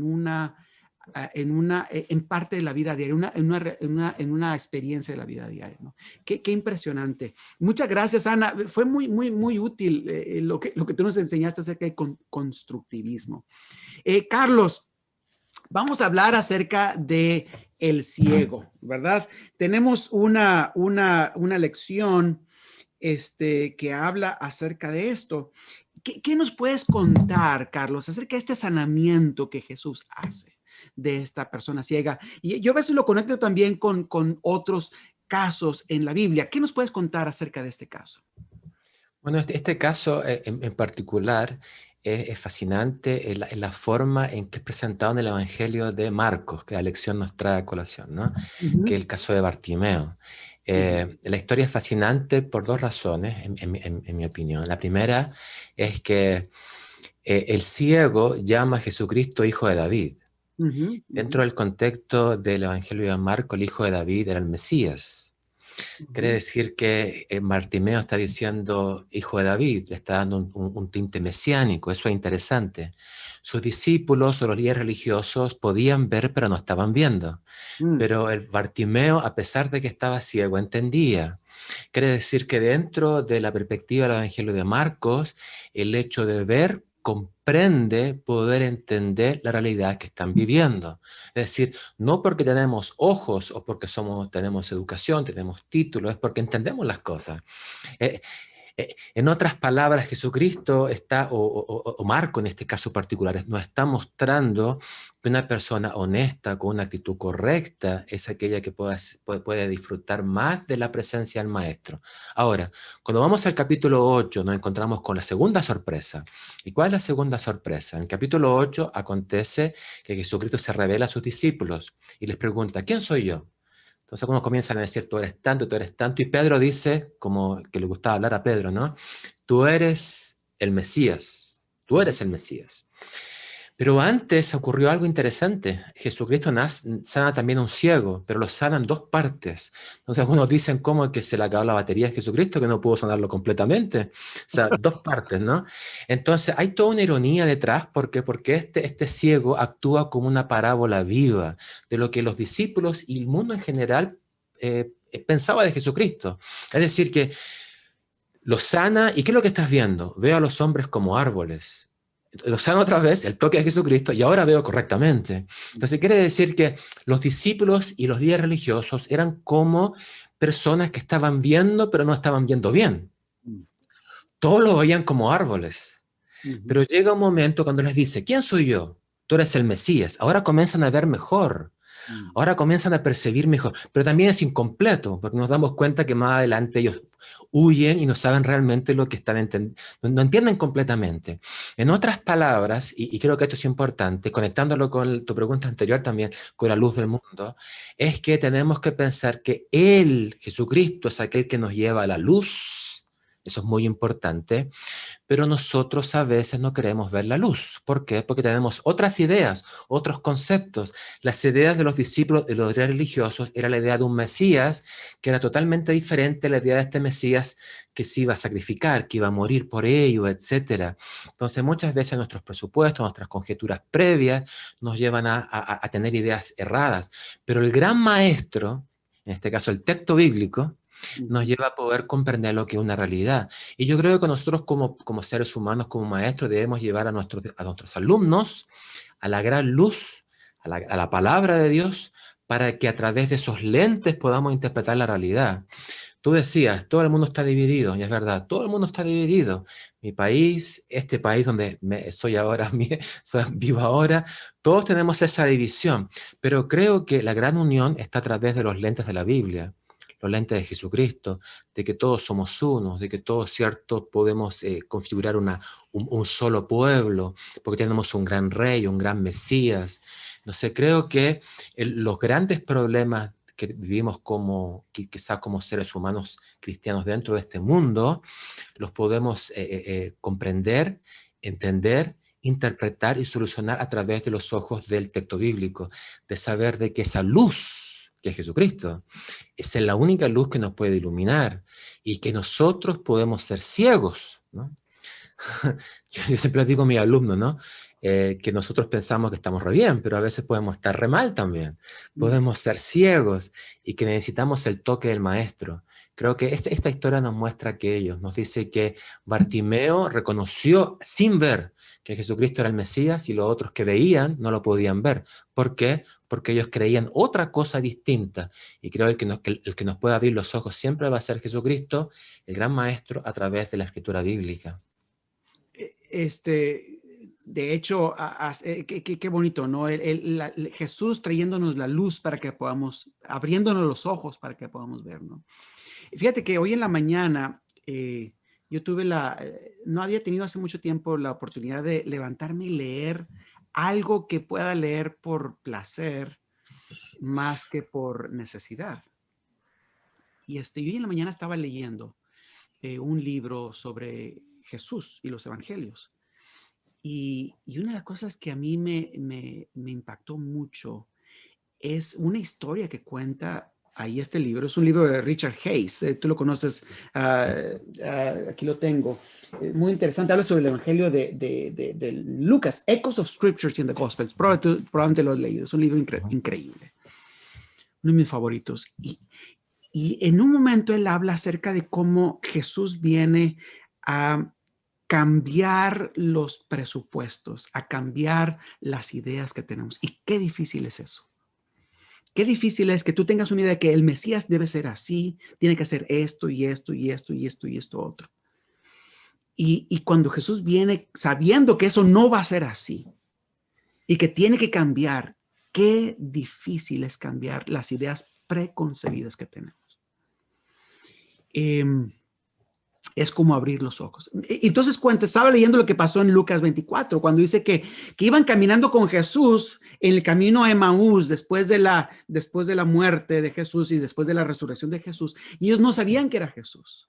parte de la vida diaria, en una experiencia de la vida diaria, ¿no? Qué impresionante. Muchas gracias, Ana. Fue muy, muy, muy útil lo que tú nos enseñaste acerca de constructivismo. Carlos, vamos a hablar acerca de el ciego, ¿verdad? Tenemos una lección que habla acerca de esto. ¿Qué nos puedes contar, Carlos, acerca de este sanamiento que Jesús hace de esta persona ciega? Y yo a veces lo conecto también con otros casos en la Biblia. ¿Qué nos puedes contar acerca de este caso? Bueno, este caso en particular es fascinante en la forma en que es presentado en el Evangelio de Marcos, que la lección nos trae a colación, ¿no? Que es el caso de Bartimeo. La historia es fascinante por dos razones, en mi opinión. La primera es que el ciego llama a Jesucristo hijo de David. Dentro del contexto del Evangelio de Marcos, el hijo de David era el Mesías. Quiere decir que Bartimeo está diciendo hijo de David, le está dando un tinte mesiánico. Eso es interesante. Sus discípulos o los líderes religiosos podían ver, pero no estaban viendo. Pero el Bartimeo, a pesar de que estaba ciego, entendía. Quiere decir que dentro de la perspectiva del Evangelio de Marcos, el hecho de ver comprende poder entender la realidad que están viviendo. Es decir, no porque tenemos ojos o porque tenemos educación, tenemos títulos, es porque entendemos las cosas. En otras palabras, Jesucristo está, o Marco en este caso particular, nos está mostrando que una persona honesta, con una actitud correcta, es aquella que puede disfrutar más de la presencia del Maestro. Ahora, cuando vamos al capítulo 8, nos encontramos con la segunda sorpresa. ¿Y cuál es la segunda sorpresa? En el capítulo 8 acontece que Jesucristo se revela a sus discípulos y les pregunta, ¿quién soy yo? Entonces, cuando comienzan a decir, tú eres tanto, y Pedro dice, como que le gustaba hablar a Pedro, ¿no? Tú eres el Mesías. Pero antes ocurrió algo interesante. Jesucristo sana también a un ciego, pero lo sana en dos partes. Entonces, algunos dicen como que se le acabó la batería a Jesucristo, que no pudo sanarlo completamente. O sea, dos partes, ¿no? Entonces, hay toda una ironía detrás. ¿Por qué? Porque este ciego actúa como una parábola viva de lo que los discípulos y el mundo en general pensaba de Jesucristo. Es decir, que lo sana, ¿y qué es lo que estás viendo? Veo a los hombres como árboles. Lo sana otra vez, el toque de Jesucristo, y ahora veo correctamente. Entonces quiere decir que los discípulos y los líderes religiosos eran como personas que estaban viendo, pero no estaban viendo bien. Todos lo veían como árboles. Pero llega un momento cuando les dice, ¿quién soy yo? Tú eres el Mesías. Ahora comienzan a ver mejor. Ahora comienzan a percibir mejor, pero también es incompleto, porque nos damos cuenta que más adelante ellos huyen y no saben realmente lo que están entendiendo, no entienden completamente. En otras palabras, y creo que esto es importante, conectándolo con tu pregunta anterior también, con la luz del mundo, es que tenemos que pensar que Él, Jesucristo, es aquel que nos lleva a la luz. Eso es muy importante, pero nosotros a veces no queremos ver la luz. ¿Por qué? Porque tenemos otras ideas, otros conceptos. Las ideas de los discípulos de los religiosos era la idea de un Mesías que era totalmente diferente a la idea de este Mesías que se iba a sacrificar, que iba a morir por ello, etc. Entonces muchas veces nuestros presupuestos, nuestras conjeturas previas nos llevan a tener ideas erradas. Pero el gran maestro, en este caso el texto bíblico, nos lleva a poder comprender lo que es una realidad. Y yo creo que nosotros como seres humanos, como maestros, debemos llevar a nuestros alumnos a la gran luz, a la palabra de Dios, para que a través de esos lentes podamos interpretar la realidad. Tú decías, todo el mundo está dividido, y es verdad, todo el mundo está dividido. Mi país, este país donde soy ahora, vivo ahora, todos tenemos esa división, pero creo que la gran unión está a través de los lentes de la Biblia, los lentes de Jesucristo, de que todos somos unos, de que todos, cierto, podemos configurar un solo pueblo, porque tenemos un gran rey, un gran Mesías. No sé, creo que los grandes problemas que vivimos quizás como seres humanos cristianos dentro de este mundo, los podemos comprender, entender, interpretar y solucionar a través de los ojos del texto bíblico, de saber de que esa luz, que es Jesucristo, esa es la única luz que nos puede iluminar y que nosotros podemos ser ciegos, ¿no? Yo siempre digo a mis alumnos, ¿no? Que nosotros pensamos que estamos re bien, pero a veces podemos estar re mal también. Podemos ser ciegos y que necesitamos el toque del maestro. Creo que esta historia nos muestra aquello. Nos dice que Bartimeo reconoció sin ver que Jesucristo era el Mesías y los otros que veían no lo podían ver. ¿Por qué? Porque ellos creían otra cosa distinta. Y creo que el que nos puede abrir los ojos siempre va a ser Jesucristo, el gran maestro, a través de la escritura bíblica. De hecho, qué bonito, ¿no? Jesús trayéndonos la luz para que podamos, abriéndonos los ojos para que podamos ver, ¿no? Fíjate que hoy en la mañana yo tuve no había tenido hace mucho tiempo la oportunidad de levantarme y leer algo que pueda leer por placer más que por necesidad. Y yo hoy en la mañana estaba leyendo un libro sobre Jesús y los evangelios. Y una de las cosas que a mí me impactó mucho es una historia que cuenta ahí este libro. Es un libro de Richard Hayes. Tú lo conoces. Aquí lo tengo. Muy interesante. Habla sobre el evangelio de Lucas, Echoes of Scriptures in the Gospels. Probablemente lo has leído. Es un libro increíble. Uno de mis favoritos. Y en un momento él habla acerca de cómo Jesús viene a cambiar los presupuestos, a cambiar las ideas que tenemos. Y qué difícil es eso. Qué difícil es que tú tengas una idea de que el Mesías debe ser así, tiene que hacer esto y esto y esto y esto y esto otro. Y cuando Jesús viene sabiendo que eso no va a ser así y que tiene que cambiar, qué difícil es cambiar las ideas preconcebidas que tenemos. Es como abrir los ojos. Entonces, cuando estaba leyendo lo que pasó en Lucas 24, cuando dice que iban caminando con Jesús en el camino a Emaús después de la muerte de Jesús y después de la resurrección de Jesús, y ellos no sabían que era Jesús.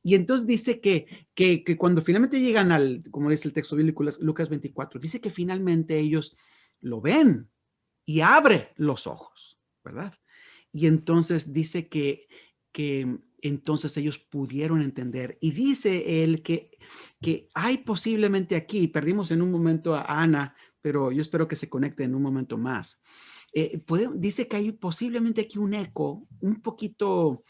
Y entonces dice que cuando finalmente llegan como dice el texto bíblico, Lucas 24, dice que finalmente ellos lo ven y abre los ojos, ¿verdad? Y entonces dice que entonces ellos pudieron entender. Y dice él que hay posiblemente aquí, perdimos en un momento a Ana, pero yo espero que se conecte en un momento más. Dice que hay posiblemente aquí un eco, un poquito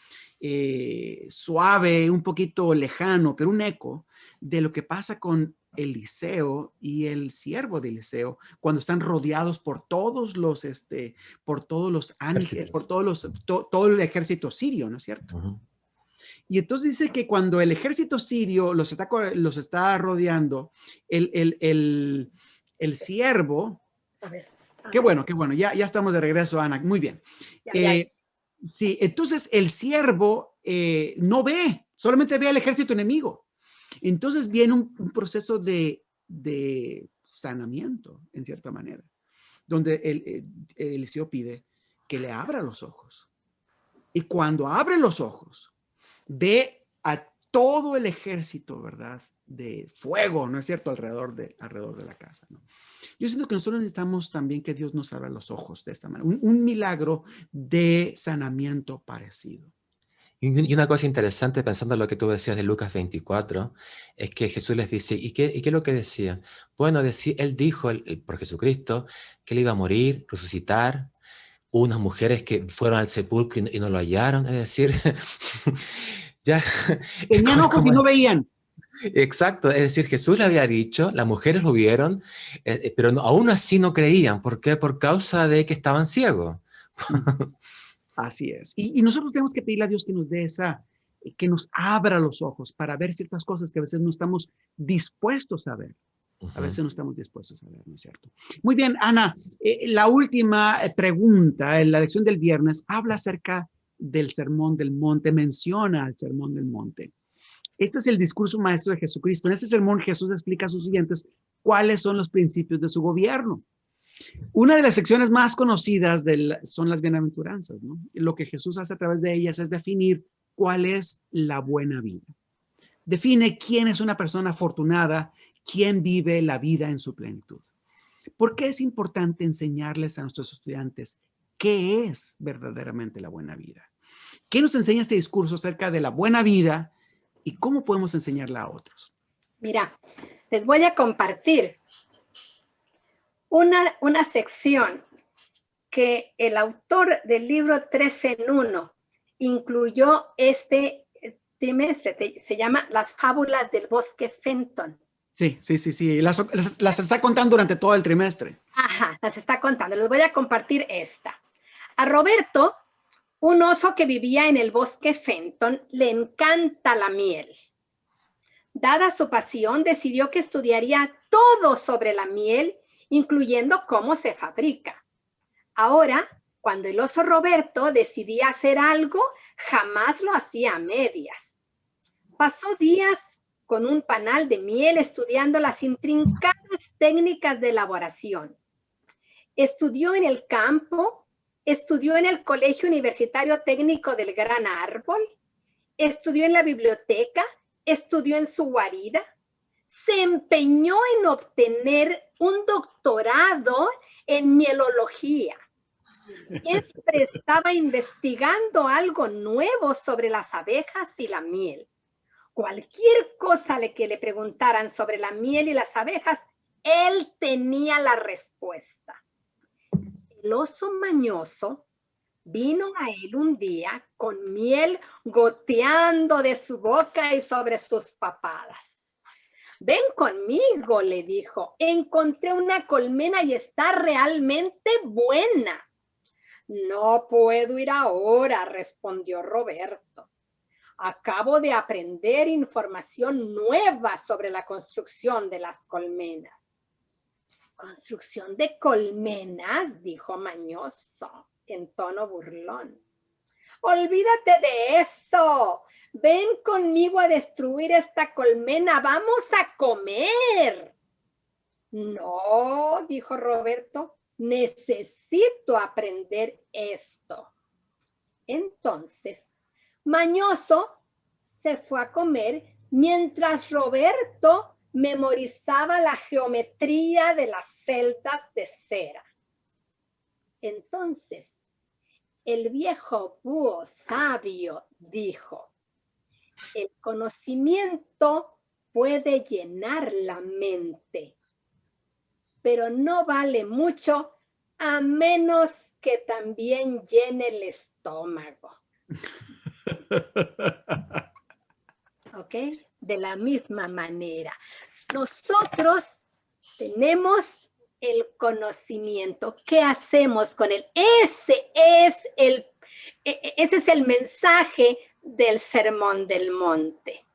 suave, un poquito lejano, pero un eco de lo que pasa con Eliseo y el siervo de Eliseo cuando están rodeados por todos los, ángeles, por todo el ejército sirio, ¿no es cierto? Ujú. Y entonces dice que cuando el ejército sirio los está rodeando, el siervo, A ver. qué bueno, ya estamos de regreso, Ana, muy bien. Ya. Sí, entonces el siervo no ve, solamente ve al ejército enemigo. Entonces viene un proceso de sanamiento, en cierta manera, donde Eliseo pide que le abra los ojos. Y cuando abre los ojos, ve a todo el ejército, ¿verdad? De fuego, ¿no es cierto? Alrededor de la casa, ¿no? Yo siento que nosotros necesitamos también que Dios nos abra los ojos de esta manera. Un milagro de sanamiento parecido. Y una cosa interesante, pensando en lo que tú decías de Lucas 24, es que Jesús les dice, ¿y qué es lo que decía? Bueno, él dijo, por Jesucristo, que él iba a morir, resucitar. Hubo unas mujeres que fueron al sepulcro y no lo hallaron, es decir, ya. Tenían ojos y no veían. Exacto, es decir, Jesús le había dicho, las mujeres lo vieron, pero aún así no creían. ¿Por qué? Por causa de que estaban ciegos. Así es. Y nosotros tenemos que pedirle a Dios que nos dé que nos abra los ojos para ver ciertas cosas que a veces no estamos dispuestos a ver. A veces no estamos dispuestos a ver, ¿no es cierto? Muy bien, Ana, la última pregunta en la lección del viernes habla acerca del Sermón del Monte, menciona el Sermón del Monte. Este es el discurso maestro de Jesucristo. En ese sermón Jesús explica a sus siguientes cuáles son los principios de su gobierno. Una de las secciones más conocidas son las bienaventuranzas, ¿no? Lo que Jesús hace a través de ellas es definir cuál es la buena vida. Define quién es una persona afortunada, quién vive la vida en su plenitud. ¿Por qué es importante enseñarles a nuestros estudiantes qué es verdaderamente la buena vida? ¿Qué nos enseña este discurso acerca de la buena vida y cómo podemos enseñarla a otros? Mira, les voy a compartir una sección que el autor del libro 3 en 1 incluyó este trimestre. Se llama Las fábulas del bosque Fenton. Sí. Las está contando durante todo el trimestre. Ajá, las está contando. Les voy a compartir esta. A Roberto, un oso que vivía en el bosque Fenton, le encanta la miel. Dada su pasión, decidió que estudiaría todo sobre la miel, incluyendo cómo se fabrica. Ahora, cuando el oso Roberto decidía hacer algo, jamás lo hacía a medias. Pasó días con un panal de miel estudiando las intrincadas técnicas de elaboración. Estudió en el campo, estudió en el Colegio Universitario Técnico del Gran Árbol, estudió en la biblioteca, estudió en su guarida, se empeñó en obtener un doctorado en mielología. Siempre estaba investigando algo nuevo sobre las abejas y la miel. Cualquier cosa que le preguntaran sobre la miel y las abejas, él tenía la respuesta. El oso mañoso vino a él un día con miel goteando de su boca y sobre sus papadas. Ven conmigo, le dijo. Encontré una colmena y está realmente buena. No puedo ir ahora, respondió Roberto. Acabo de aprender información nueva sobre la construcción de las colmenas. ¿Construcción de colmenas?, dijo mañoso en tono burlón. Olvídate de eso. Ven conmigo a destruir esta colmena. Vamos a comer. No, dijo Roberto. Necesito aprender esto. Entonces, Mañoso se fue a comer mientras Roberto memorizaba la geometría de las celdas de cera. Entonces, el viejo búho sabio dijo: el conocimiento puede llenar la mente, pero no vale mucho a menos que también llene el estómago. ¿Ok? De la misma manera, Nosotros tenemos el conocimiento. ¿Qué hacemos con él? Ese es el mensaje del Sermón del Monte.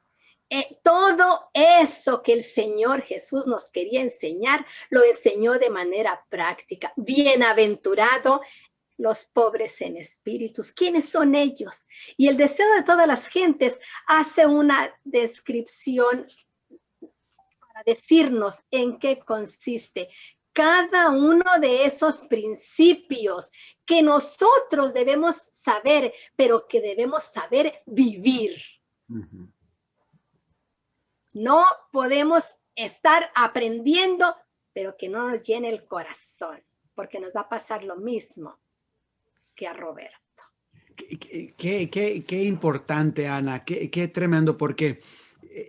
Todo eso que el Señor Jesús nos quería enseñar, lo enseñó de manera práctica. Bienaventurado los pobres en espíritus. ¿Quiénes son ellos? Y el deseo de todas las gentes hace una descripción para decirnos en qué consiste cada uno de esos principios que nosotros debemos saber, pero que debemos saber vivir. Uh-huh. No podemos estar aprendiendo, pero que no nos llene el corazón, porque nos va a pasar lo mismo que a Roberto. Qué importante, Ana, qué tremendo, porque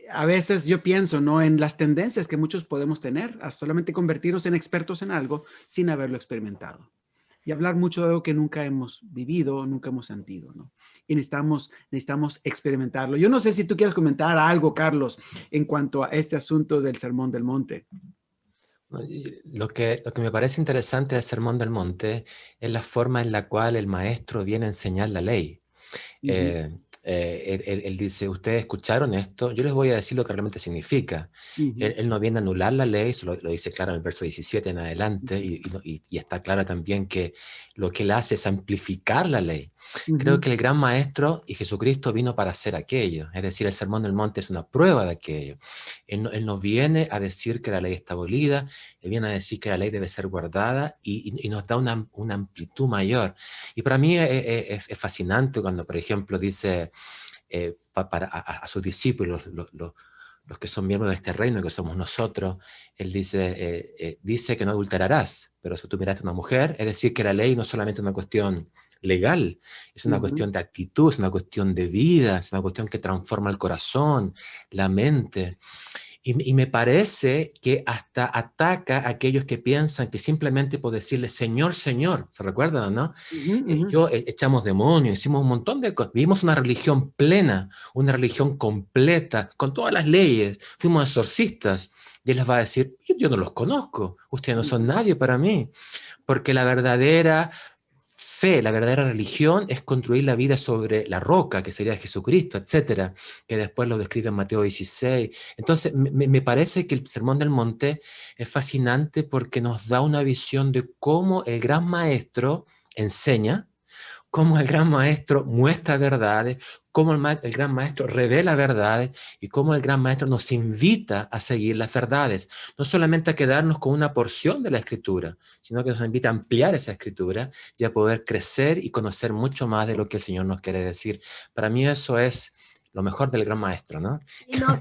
a veces yo pienso, ¿no?, en las tendencias que muchos podemos tener a solamente convertirnos en expertos en algo sin haberlo experimentado. Y hablar mucho de algo que nunca hemos vivido, nunca hemos sentido, ¿no? Y necesitamos experimentarlo. Yo no sé si tú quieres comentar algo, Carlos, en cuanto a este asunto del Sermón del Monte. Lo que me parece interesante del Sermón del Monte es la forma en la cual el maestro viene a enseñar la ley. Uh-huh. Él dice, ustedes escucharon esto, yo les voy a decir lo que realmente significa. Uh-huh. Él no viene a anular la ley, eso lo dice claro en el verso 17 en adelante, uh-huh. y está claro también que lo que él hace es amplificar la ley. Uh-huh. Creo que el gran maestro y Jesucristo vino para hacer aquello, es decir, el Sermón del Monte es una prueba de aquello. Él no viene a decir que la ley está abolida, él viene a decir que la ley debe ser guardada y nos da una amplitud mayor. Y para mí es fascinante cuando, por ejemplo, dice a sus discípulos, los que son miembros de este reino, que somos nosotros, él dice que no adulterarás, pero si tú miras a una mujer, es decir, que la ley no es solamente una cuestión legal, es una uh-huh. cuestión de actitud, es una cuestión de vida, es una cuestión que transforma el corazón, la mente. Y me parece que hasta ataca a aquellos que piensan que simplemente por decirle Señor, Señor, ¿se recuerdan, no? Uh-huh. Echamos demonios, hicimos un montón de cosas, vivimos una religión plena, una religión completa, con todas las leyes, fuimos exorcistas, y él les va a decir, yo no los conozco, ustedes no son nadie para mí, porque la verdadera fe, la verdadera religión es construir la vida sobre la roca, que sería Jesucristo, etcétera, que después lo describe en Mateo 16. Entonces, me parece que el Sermón del Monte es fascinante porque nos da una visión de cómo el gran maestro enseña, cómo el gran maestro muestra verdades, cómo el gran maestro revela verdades y cómo el gran maestro nos invita a seguir las verdades. No solamente a quedarnos con una porción de la escritura, sino que nos invita a ampliar esa escritura y a poder crecer y conocer mucho más de lo que el Señor nos quiere decir. Para mí eso es lo mejor del gran maestro, ¿no? Y nos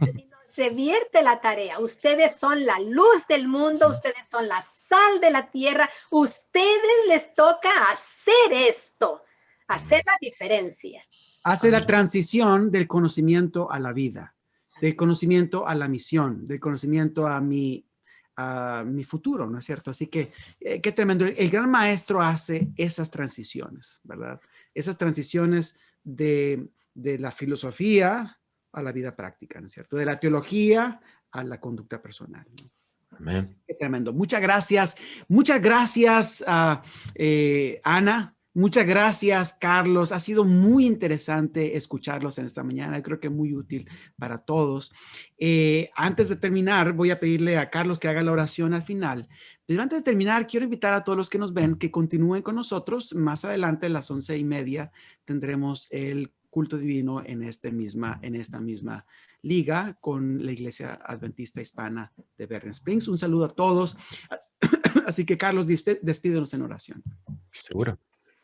revierte la tarea. Ustedes son la luz del mundo, ustedes son la sal de la tierra, ustedes les toca hacer esto, hacer la diferencia. Hace la transición del conocimiento a la vida, del conocimiento a la misión, del conocimiento a mi futuro, ¿no es cierto? Así que, qué tremendo. El gran maestro hace esas transiciones, ¿verdad? Esas transiciones de la filosofía a la vida práctica, ¿no es cierto? De la teología a la conducta personal, ¿no? Amén. Qué tremendo. Muchas gracias. Muchas gracias, Ana. Muchas gracias, Carlos. Ha sido muy interesante escucharlos en esta mañana. Creo que muy útil para todos. Antes de terminar, voy a pedirle a Carlos que haga la oración al final. Pero antes de terminar, quiero invitar a todos los que nos ven que continúen con nosotros. Más adelante, a las 11:30, tendremos el culto divino en esta misma liga con la Iglesia Adventista Hispana de Berrien Springs. Un saludo a todos. Así que, Carlos, despídenos en oración. Seguro.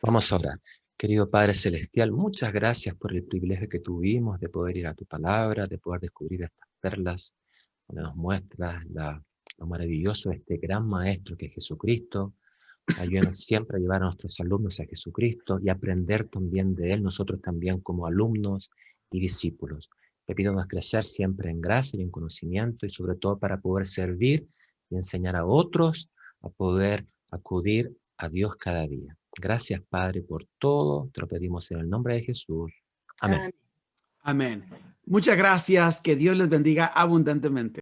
Vamos a orar. Querido Padre Celestial, muchas gracias por el privilegio que tuvimos de poder ir a tu palabra, de poder descubrir estas perlas, donde nos muestras lo maravilloso de este gran maestro que es Jesucristo. Ayúdanos siempre a llevar a nuestros alumnos a Jesucristo y aprender también de él, nosotros también como alumnos y discípulos. Te pido nos crecer siempre en gracia y en conocimiento y sobre todo para poder servir y enseñar a otros a poder acudir a Dios cada día. Gracias, Padre, por todo. Te lo pedimos en el nombre de Jesús. Amén. Amén. Muchas gracias. Que Dios les bendiga abundantemente.